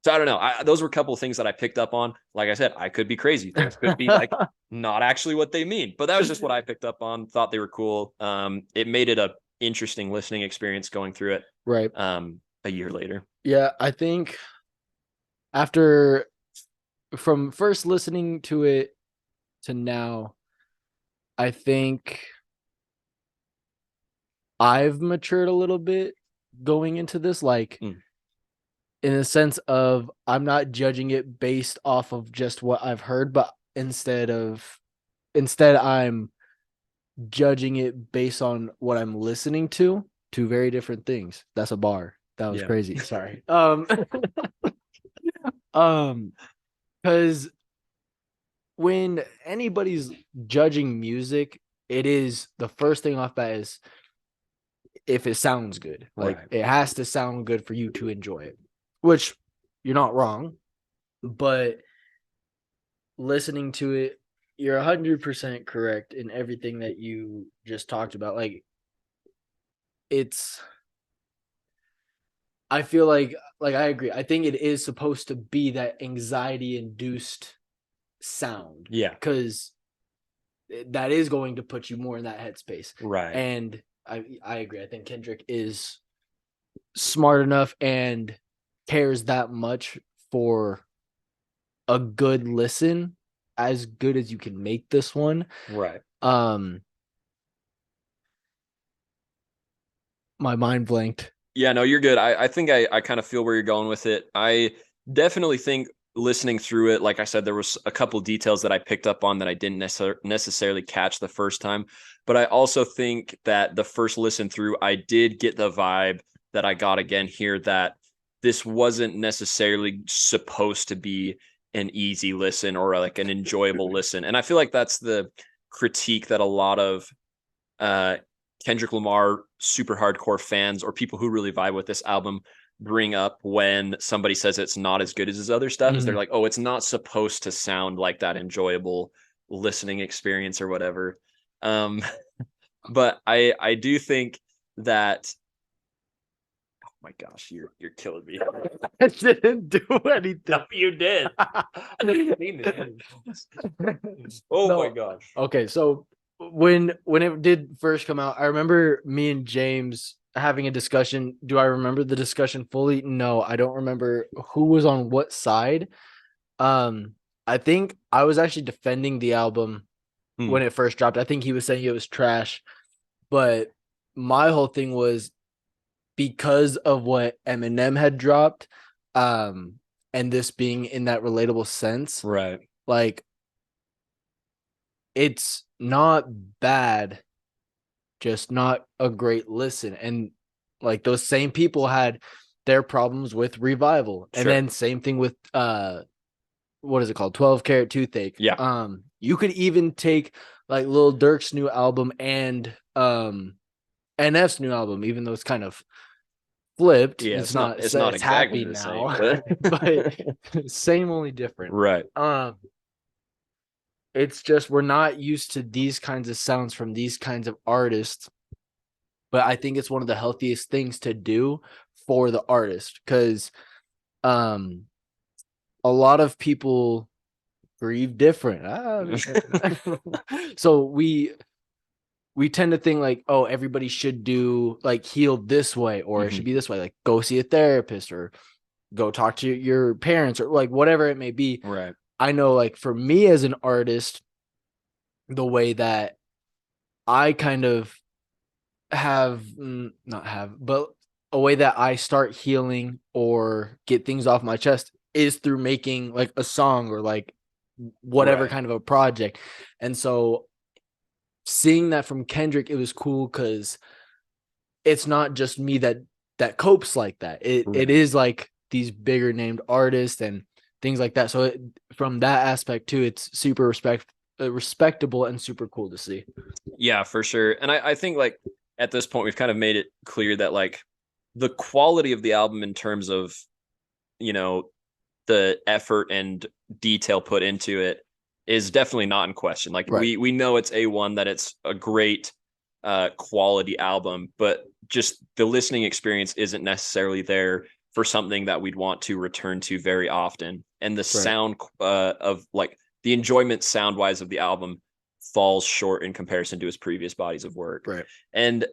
So I don't know. Those were a couple of things that I picked up on. Like I said, I could be crazy. Things could be like not actually what they mean, but that was just what I picked up on. Thought they were cool. It made it a interesting listening experience going through it. Right. A year later. Yeah, I think from first listening to it to now, I think I've matured a little bit going into this, like in a sense of I'm not judging it based off of just what I've heard, but instead I'm judging it based on what I'm listening to. Two very different things. That's a bar. That was crazy. Sorry. Because when anybody's judging music, it is the first thing off bat is if it sounds good. Like it has to sound good for you to enjoy it, which you're not wrong, but listening to it, you're 100% correct in everything that you just talked about. Like I feel like I agree. I think it is supposed to be that anxiety induced sound. Yeah. Because that is going to put you more in that headspace. Right. And I agree. I think Kendrick is smart enough and cares that much for a good listen, as good as you can make this one. Right. My mind blanked. Yeah, no, you're good. I think I kind of feel where you're going with it. I definitely think listening through it, like I said, there was a couple details that I picked up on that I didn't necessarily catch the first time. But I also think that the first listen through, I did get the vibe that I got again here, that this wasn't necessarily supposed to be an easy listen or like an enjoyable listen. And I feel like that's the critique that a lot of uh, Kendrick Lamar super hardcore fans or people who really vibe with this album bring up when somebody says it's not as good as his other stuff. Is they're like, oh, it's not supposed to sound like that enjoyable listening experience or whatever. But I do think that, oh my gosh, you're killing me. I didn't do anything. No, you did. Oh No. my gosh. Okay, so when it did first come out, I remember me and James having a discussion. Do I remember the discussion fully? No, I don't remember who was on what side. I think I was actually defending the album when it first dropped. I think he was saying it was trash, but my whole thing was because of what Eminem had dropped, and this being in that relatable sense, Right. like it's not bad, just not a great listen. And like those same people had their problems with Revival. And then same thing with what is it called? 12 Karat Toothache. Yeah. You could even take like Lil Durk's new album and NF's new album, even though it's kind of flipped. Yeah, it's not exactly happy the now. same, But same, only different. Right. It's just we're not used to these kinds of sounds from these kinds of artists. But I think it's one of the healthiest things to do for the artist, because a lot of people grieve different. So we tend to think like, oh, everybody should do like heal this way, or it should be this way, like go see a therapist or go talk to your parents or like whatever it may be. Right. I know, like for me as an artist, the way that I kind of but a way that I start healing or get things off my chest is through making like a song or like whatever kind of a project. And so seeing that from Kendrick, it was cool because it's not just me that copes like that. It is like these bigger named artists and things like that. So from that aspect too, it's super respectable and super cool to see. Yeah, for sure. And I think like at this point we've kind of made it clear that like the quality of the album in terms of, you know, the effort and detail put into it is definitely not in question. Like we know it's A1, that it's a great quality album, but just the listening experience isn't necessarily there for something that we'd want to return to very often. And the sound of like the enjoyment sound wise of the album falls short in comparison to his previous bodies of work. Right. And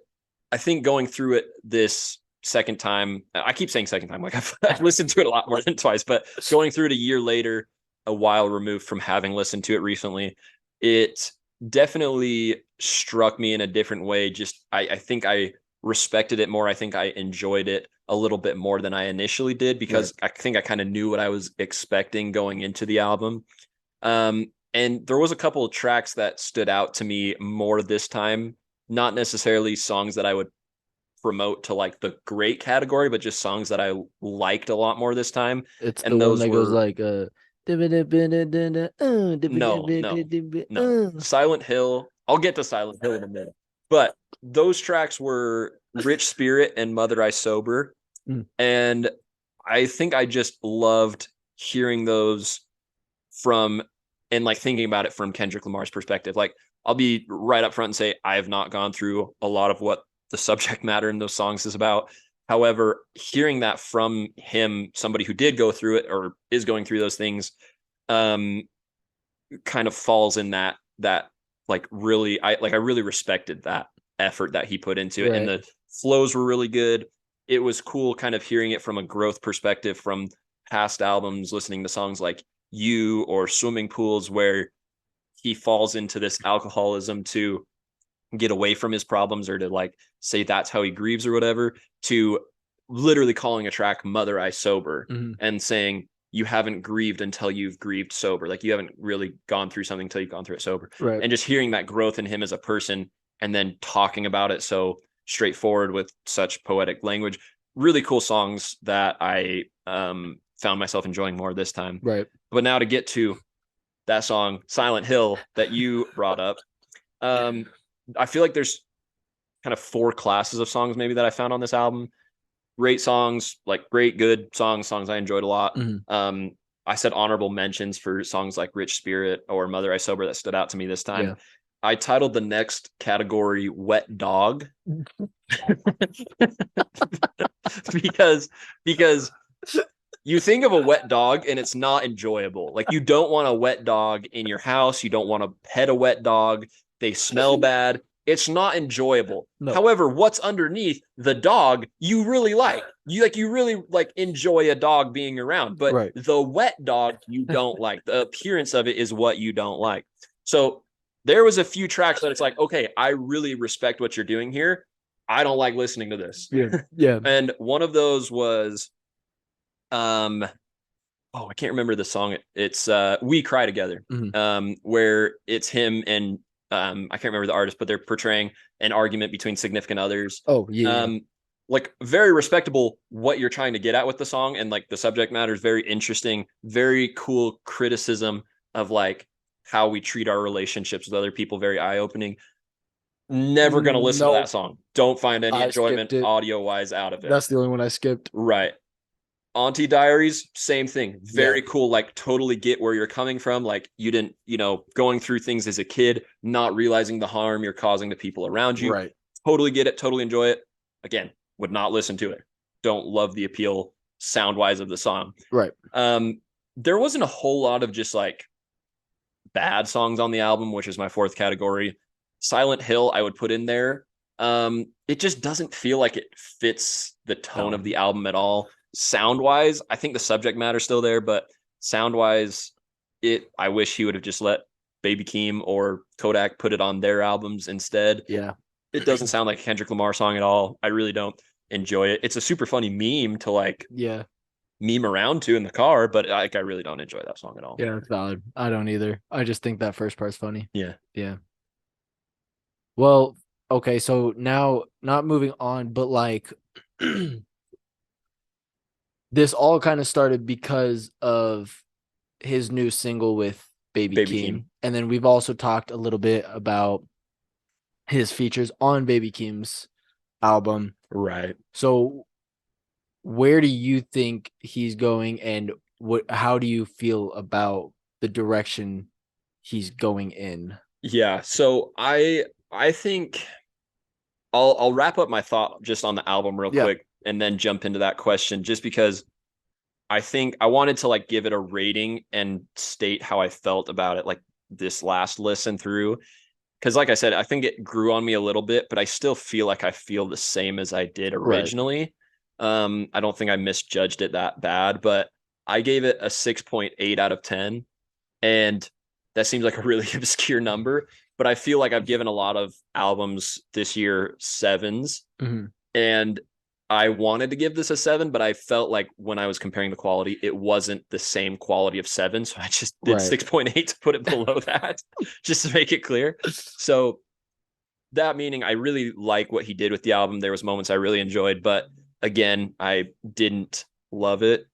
I think going through it this second time, I keep saying second time, like I've listened to it a lot more than twice, but going through it a year later, a while removed from having listened to it recently, it definitely struck me in a different way. Just I think I respected it more. I think I enjoyed it a little bit more than I initially did, because I think I kind of knew what I was expecting going into the album. And there was a couple of tracks that stood out to me more this time, not necessarily songs that I would promote to like the great category, but just songs that I liked a lot more this time. It's and the one that goes like no. Silent Hill. I'll get to Silent Hill in a minute. But those tracks were Rich Spirit and Mother I Sober. And I think I just loved hearing those from, and like thinking about it from Kendrick Lamar's perspective. Like I'll be right up front and say I have not gone through a lot of what the subject matter in those songs is about. However, hearing that from him, somebody who did go through it or is going through those things, kind of falls in that like really, I really respected that effort that he put into it. And the flows were really good. It was cool kind of hearing it from a growth perspective from past albums, listening to songs like You or Swimming Pools, where he falls into this alcoholism to get away from his problems or to like say that's how he grieves or whatever, to literally calling a track Mother I Sober and saying you haven't grieved until you've grieved sober. Like you haven't really gone through something until you've gone through it sober. Right. And just hearing that growth in him as a person and then talking about it so straightforward with such poetic language. Really cool songs that I found myself enjoying more this time. Right. But now to get to that song, Silent Hill, that you brought up, I feel like there's kind of 4 classes of songs maybe that I found on this album. Great songs, like great, good songs I enjoyed a lot. I said honorable mentions for songs like Rich Spirit or Mother I Sober that stood out to me this time. Yeah. I titled the next category Wet Dog because you think of a wet dog and it's not enjoyable. Like you don't want a wet dog in your house. You don't want to pet a wet dog. They smell bad. It's not enjoyable. No. However, what's underneath the dog, you really like. You really like enjoy a dog being around. But the wet dog you don't like. The appearance of it is what you don't like. So there was a few tracks that it's like, okay, I really respect what you're doing here. I don't like listening to this. Yeah. And one of those was I can't remember the song. It's We Cry Together. Where it's him and I can't remember the artist, but they're portraying an argument between significant others. Oh, yeah. Like very respectable what you're trying to get at with the song, and like the subject matter is very interesting, very cool criticism of like how we treat our relationships with other people, very eye-opening. Never gonna listen to that song. Don't find any enjoyment audio-wise out of it. That's the only one I skipped. Right. Auntie Diaries, same thing. Very cool. Like totally get where you're coming from. Like you didn't, going through things as a kid, not realizing the harm you're causing to people around you. Right. Totally get it. Totally enjoy it. Again, would not listen to it. Don't love the appeal sound wise of the song. Right. There wasn't a whole lot of just like bad songs on the album, which is my 4th category. Silent Hill, I would put in there. It just doesn't feel like it fits the tone of the album at all. Sound wise, I think the subject matter is still there, but sound wise, I wish he would have just let Baby Keem or Kodak put it on their albums instead. Yeah. It doesn't sound like a Kendrick Lamar song at all. I really don't enjoy it. It's a super funny meme to like meme around to in the car, but I really don't enjoy that song at all. Yeah, that's valid. I don't either. I just think that first part's funny. Yeah. Yeah. Well, okay, so now not moving on, but like this all kind of started because of his new single with Baby Keem. And then we've also talked a little bit about his features on Baby Keem's album. Right. So where do you think he's going, and how do you feel about the direction he's going in? Yeah. So I think I'll wrap up my thought just on the album real quick and then jump into that question, just because I think I wanted to like give it a rating and state how I felt about it like this last listen through. Because like I said, I think it grew on me a little bit, but I still feel like I feel the same as I did originally. Right. I don't think I misjudged it that bad, but I gave it a 6.8 out of 10. And that seems like a really obscure number, but I feel like I've given a lot of albums this year 7s. And I wanted to give this a 7, but I felt like when I was comparing the quality, it wasn't the same quality of 7. So I just did 6.8 to put it below that, just to make it clear. So that meaning I really like what he did with the album. There was moments I really enjoyed, but again, I didn't love it.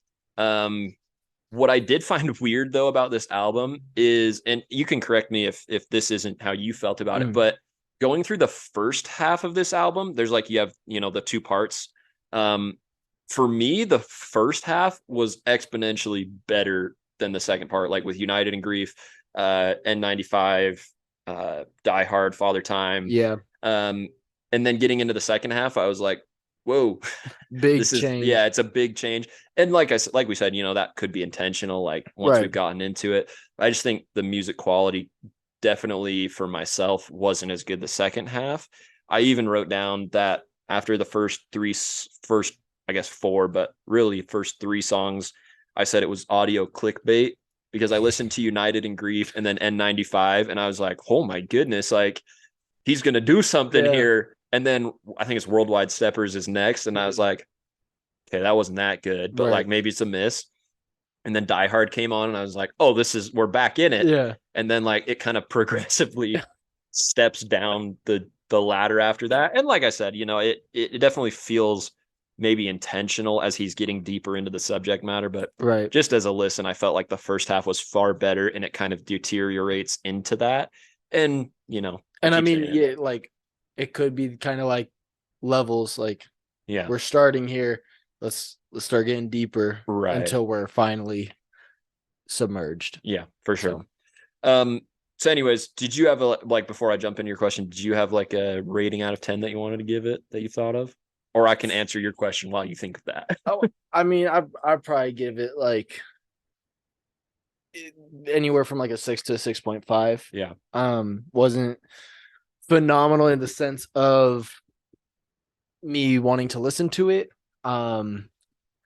What I did find weird though about this album is, and you can correct me if this isn't how you felt about it, but going through the first half of this album, there's like, you have, the 2 parts. For me, the first half was exponentially better than the second part, like with United in Grief, N95, Die Hard, Father Time. Yeah. And then getting into the second half, I was like, whoa, big change. It's a big change. And like we said, that could be intentional. Like once we've gotten into it, I just think the music quality definitely for myself wasn't as good the second half. I even wrote down that after the first 4, but really first 3 songs, I said it was audio clickbait, because I listened to United in Grief and then N95, and I was like, oh my goodness, like he's gonna do something here. And then I think it's Worldwide Steppers is next, and I was like, okay, that wasn't that good, but like maybe it's a miss. And then Die Hard came on, and I was like, oh, we're back in it. Yeah. And then like it kind of progressively steps down the ladder after that. And like I said, it definitely feels maybe intentional as he's getting deeper into the subject matter. But just as a listen, I felt like the first half was far better, and it kind of deteriorates into that. And and I mean, like it could be kind of like levels. Like, we're starting here. Let's start getting deeper until we're finally submerged. Yeah, for sure. So anyways, did you have before I jump into your question, did you have like a rating out of 10 that you wanted to give it that you thought of? Or I can answer your question while you think of that. I mean, I'd probably give it like anywhere from like a 6 to a 6.5. Yeah. Wasn't phenomenal in the sense of me wanting to listen to it.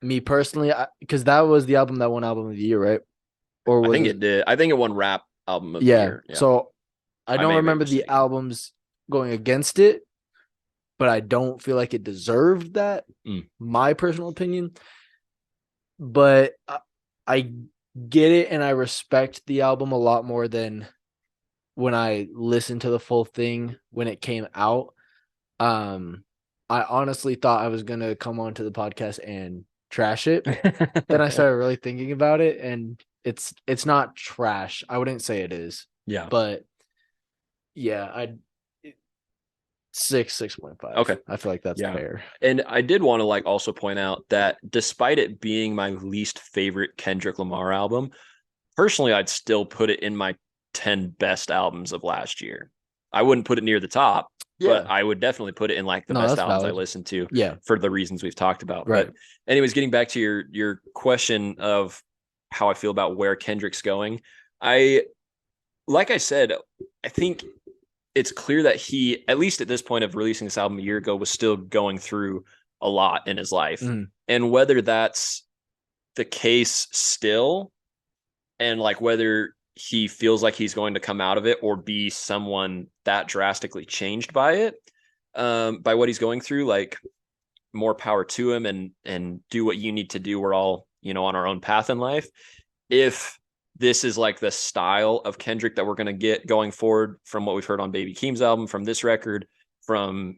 Me personally, because that was the album that won Album of the Year, right? Or I think it did. I think it won Rap Album of the Year. Yeah. So I don't remember the albums going against it, but I don't feel like it deserved that. My personal opinion. But I get it, and I respect the album a lot more than when I listened to the full thing when it came out. I honestly thought I was gonna come onto the podcast and trash it. Then I started really thinking about it, and it's not trash. I wouldn't say it is. Yeah. But yeah, I'd 6.5. Okay. I feel like that's fair. And I did want to like also point out that despite it being my least favorite Kendrick Lamar album, personally, I'd still put it in my 10 best albums of last year. I wouldn't put it near the top, but I would definitely put it in like the best albums I listened to for the reasons we've talked about. Right. But anyways, getting back to your question of how I feel about where Kendrick's going. Like I said, I think it's clear that he, at least at this point of releasing this album a year ago, was still going through a lot in his life. And whether that's the case still, and like whether he feels like he's going to come out of it or be someone that drastically changed by it, by what he's going through, like more power to him, and do what you need to do. We're all, on our own path in life. If this is like the style of Kendrick that we're going to get going forward from what we've heard on Baby Keem's album, from this record, from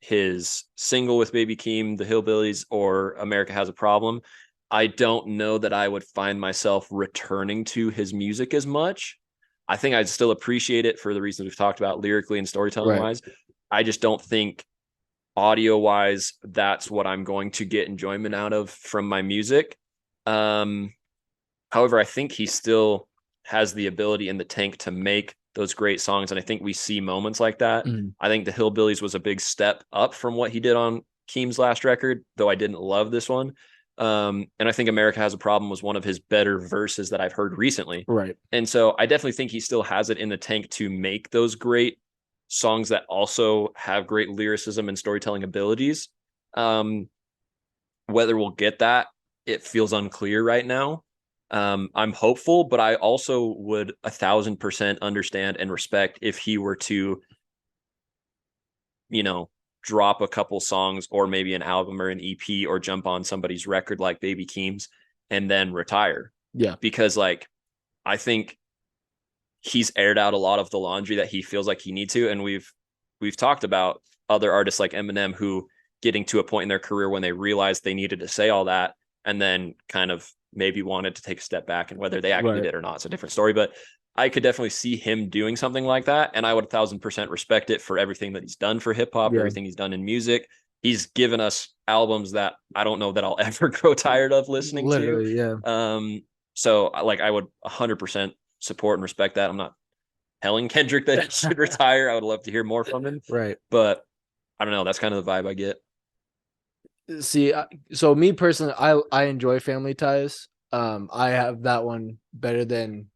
his single with Baby Keem, The Hillbillies, or America Has a Problem, I don't know that I would find myself returning to his music as much. I think I'd still appreciate it for the reasons we've talked about lyrically and storytelling wise. I just don't think audio wise, that's what I'm going to get enjoyment out of from my music. However, I think he still has the ability in the tank to make those great songs. And I think we see moments like that. I think The Hillbillies was a big step up from what he did on Keem's last record, though I didn't love this one. And I think America Has a Problem was one of his better verses that I've heard recently. Right. And so I definitely think he still has it in the tank to make those great songs that also have great lyricism and storytelling abilities. Whether we'll get that, it feels unclear right now. I'm hopeful, but I also would 1,000% understand and respect if he were to, drop a couple songs or maybe an album or an EP or jump on somebody's record like Baby Keem's and then retire. Yeah. Because like, I think he's aired out a lot of the laundry that he feels like he needs to. And we've talked about other artists like Eminem who getting to a point in their career when they realized they needed to say all that and then kind of maybe wanted to take a step back, and whether they actually did or not, it's a different story. But I could definitely see him doing something like that. And I would 1,000% respect it for everything that he's done for hip hop, everything he's done in music. He's given us albums that I don't know that I'll ever grow tired of listening to. Yeah. So like, I would 100% support and respect that. I'm not telling Kendrick that he should retire. I would love to hear more from him. Right. But I don't know. That's kind of the vibe I get. See, so me personally, I enjoy Family Ties. I have that one better than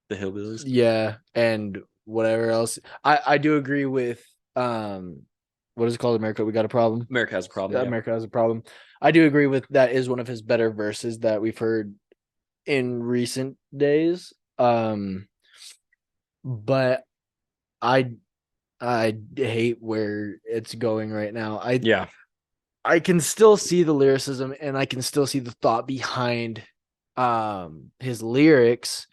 The Hillbillies. Yeah, and whatever else. I do agree with what is it called? America, We Got a Problem. America Has a Problem. America Has a Problem. I do agree with that is one of his better verses that we've heard in recent days. But I I hate where it's going right now. Yeah. I can still see the lyricism and I can still see the thought behind his lyrics,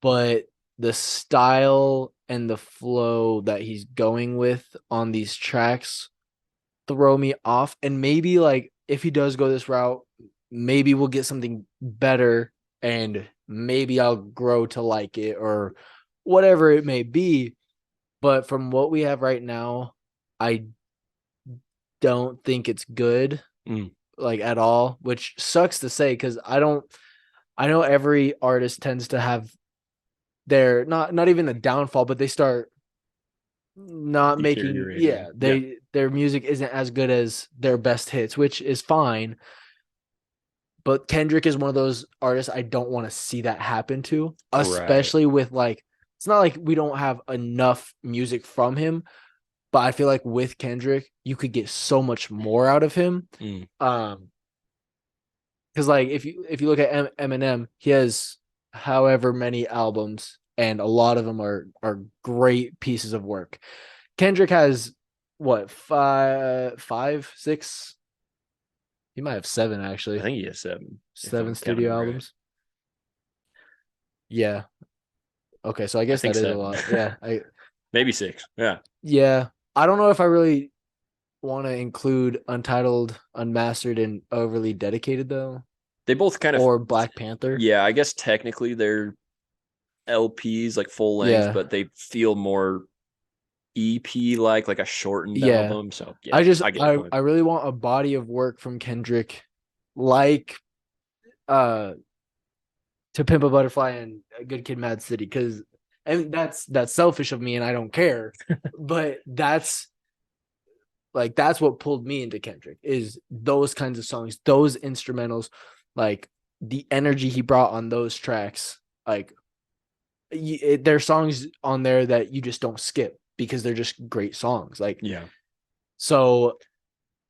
but the style and the flow that he's going with on these tracks throw me off. And maybe like if he does go this route, maybe we'll get something better and maybe I'll grow to like it or whatever it may be. But from what we have right now, I don't think it's good, like at all, which sucks to say because I know every artist tends to have their not even a downfall, but they start not making Deteriorating. Yeah. their music isn't as good as their best hits, which is fine. But Kendrick is one of those artists I don't want to see that happen to, Right. especially with like it's not like we don't have enough music from him, but I feel like with Kendrick, you could get so much more out of him. Because like if you look at Eminem, he has however many albums, and a lot of them are great pieces of work. Kendrick has what five, six? He might have seven I actually. think he has 7, if Seven I'm counting studio right. albums. Yeah. Okay, so I I guess think that is a 7. lot. Yeah. Maybe 6. Yeah. Yeah. I don't know if I really want to include Untitled, Unmastered, and Overly Dedicated though, They both kind of, or Black Panther. yeah, I guess technically they're LPs, like full length, Yeah. but they feel more EP like a shortened Yeah. album. So yeah, I get your point. I really want a body of work from Kendrick like uh To Pimp a Butterfly and A Good Kid Mad City cuz and that's selfish of me and I don't care. But that's what pulled me into Kendrick is those kinds of songs, those instrumentals, like the energy he brought on those tracks. Like there are songs on there that you just don't skip because they're just great songs. Like Yeah. so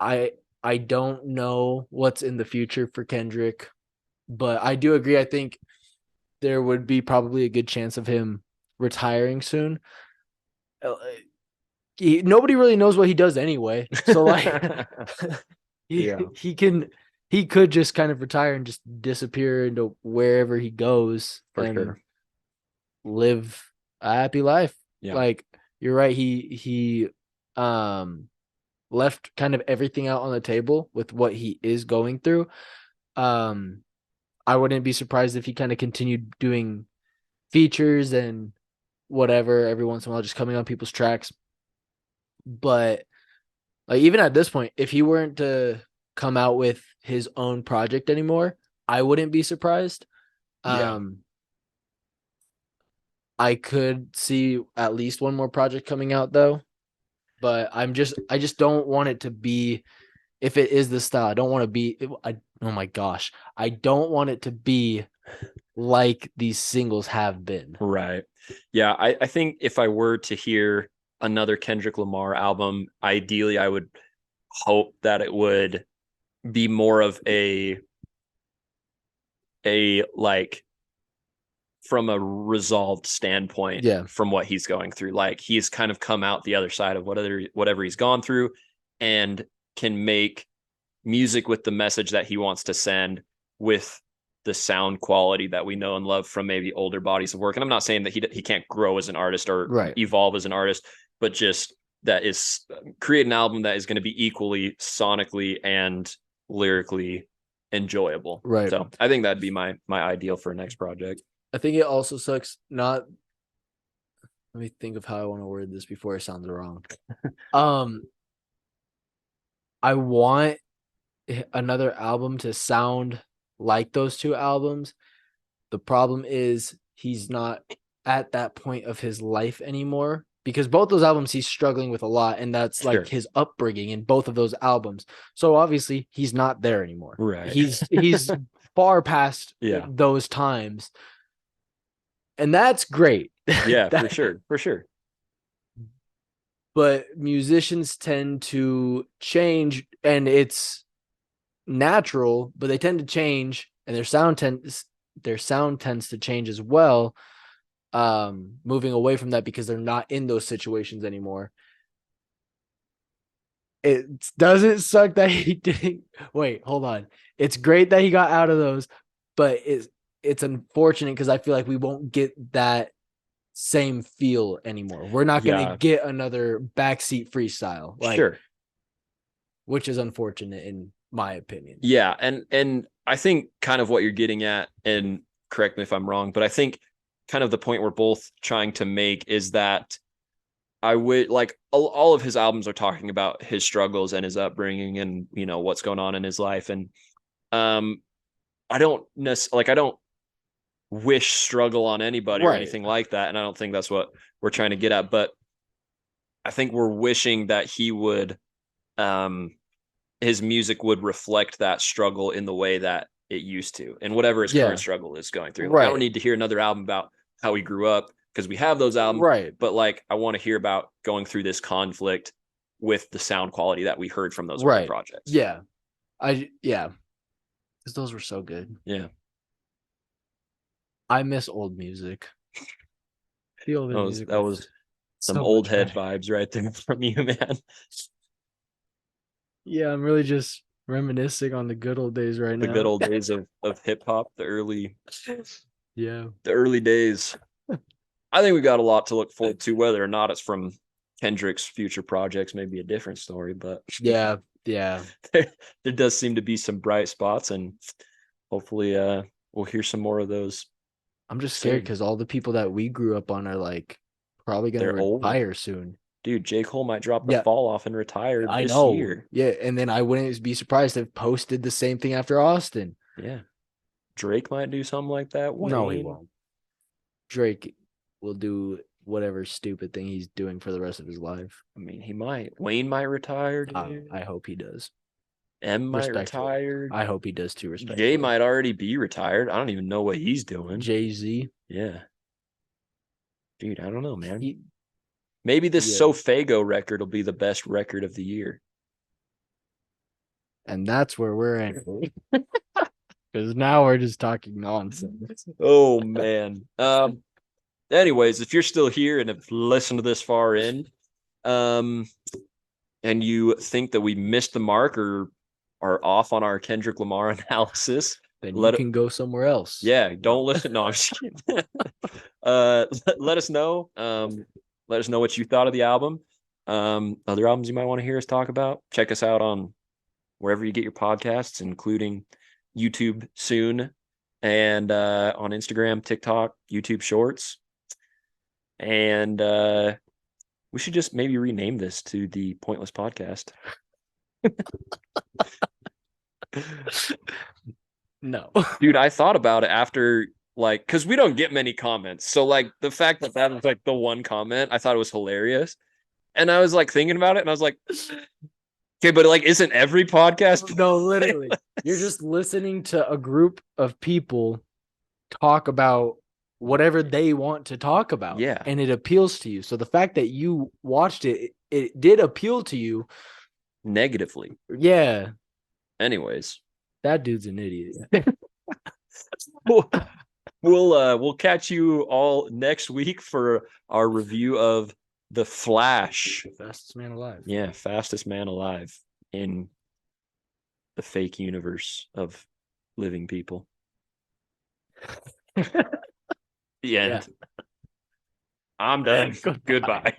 I I don't know what's in the future for Kendrick, but I do agree. I think there would be probably a good chance of him retiring soon. Nobody really knows what he does anyway, so like he Yeah, he can he could just kind of retire and just disappear into wherever he goes for and sure. live a happy life. Yeah. Like you're right, he um left kind of everything out on the table with what he is going through. Um, I wouldn't be surprised if he kind of continued doing features and whatever every once in a while, just coming on people's tracks. But like even at this point, if he weren't to come out with his own project anymore, I wouldn't be surprised. Yeah. Um, I could see at least one more project coming out though, but I just don't want it to be if it is the style. I don't want to be oh my gosh. I don't want it to be like these singles have been. Right. Yeah. I think if I were to hear another Kendrick Lamar album, ideally I would hope that it would be more of a like from a resolved standpoint Yeah. from what he's going through. Like he's kind of come out the other side of whatever he's gone through and can make music with the message that he wants to send with the sound quality that we know and love from maybe older bodies of work. And I'm not saying that he can't grow as an artist or Right. evolve as an artist, but just that is create an album that is going to be equally sonically and lyrically enjoyable. Right. So I think that'd be my ideal for a next project. I think it also sucks not let me think of how I want to word this before it sounds wrong. um I want another album to sound like those two albums. The problem is he's not at that point of his life anymore because both those albums he's struggling with a lot and that's like Sure. his upbringing in both of those albums. So obviously he's not there anymore. Right. He's far past Yeah. those times. And that's great. Yeah, for that, sure. For sure. but musicians tend to change and it's natural, but they tend to change and their sound tends to change as well. moving away from that because they're not in those situations anymore. It doesn't suck that he didn't. Wait, hold on. It's great that he got out of those, but it's unfortunate because I feel like we won't get that same feel anymore. We're not going to get another backseat freestyle, sure, which is unfortunate in my opinion. Yeah, and I think kind of what you're getting at, and correct me if I'm wrong, but I think kind of the point we're both trying to make is that I would like all of his albums are talking about his struggles and his upbringing and what's going on in his life, and I don't I don't wish struggle on anybody or anything like that, and I don't think that's what we're trying to get at, but I think we're wishing that he would his music would reflect that struggle in the way that it used to, and whatever his current struggle is going through. Like, I don't need to hear another album about how he grew up because we have those albums, but like I want to hear about going through this conflict with the sound quality that we heard from those early projects. Yeah, because those were so good. Yeah, I miss old music. The old music that was some old head vibes right there from you, man. Yeah, I'm really just reminiscing on the good old days right now. The good old days of hip hop, the early days. I think we got a lot to look forward to. Whether or not it's from Kendrick's future projects, may be a different story. But yeah, there does seem to be some bright spots, and hopefully, we'll hear some more of those. I'm just scared because all the people that we grew up on are like probably gonna retire soon. Dude, J. Cole might drop the fall off and retire this year. Yeah, and then I wouldn't be surprised if posted the same thing after Austin. Yeah. Drake might do something like that. No, he won't. Drake will do whatever stupid thing he's doing for the rest of his life. I mean, he might. Wayne might retire. I hope he does. M might retire. I hope he does too. Jay might already be retired. I don't even know what he's doing. Jay-Z. Yeah. Dude, I don't know, man. Maybe this Sofago record will be the best record of the year. And that's where we're at. Because now we're just talking nonsense. Oh, man. Anyways, if you're still here and have listened to this far in, and you think that we missed the mark or are off on our Kendrick Lamar analysis, then you can go somewhere else. Yeah, don't listen. No, I'm just kidding. Let us know. Let us know what you thought of the album. Other albums you might want to hear us talk about. Check us out on wherever you get your podcasts, including YouTube soon, and on Instagram, TikTok, YouTube Shorts. And we should just maybe rename this to the Pointless Podcast. No. Dude, I thought about it after, like, because we don't get many comments. So, like, the fact that was, like, the one comment, I thought it was hilarious. And I was, like, thinking about it, and I was like, okay, but, like, isn't every podcast? No, literally. You're just listening to a group of people talk about whatever they want to talk about. Yeah. And it appeals to you. So the fact that you watched it, it did appeal to you. Negatively. Yeah. Anyways. That dude's an idiot. We'll catch you all next week for our review of The Flash. Fastest man alive. Yeah, fastest man alive in the fake universe of living people. The end. I'm done. Goodbye.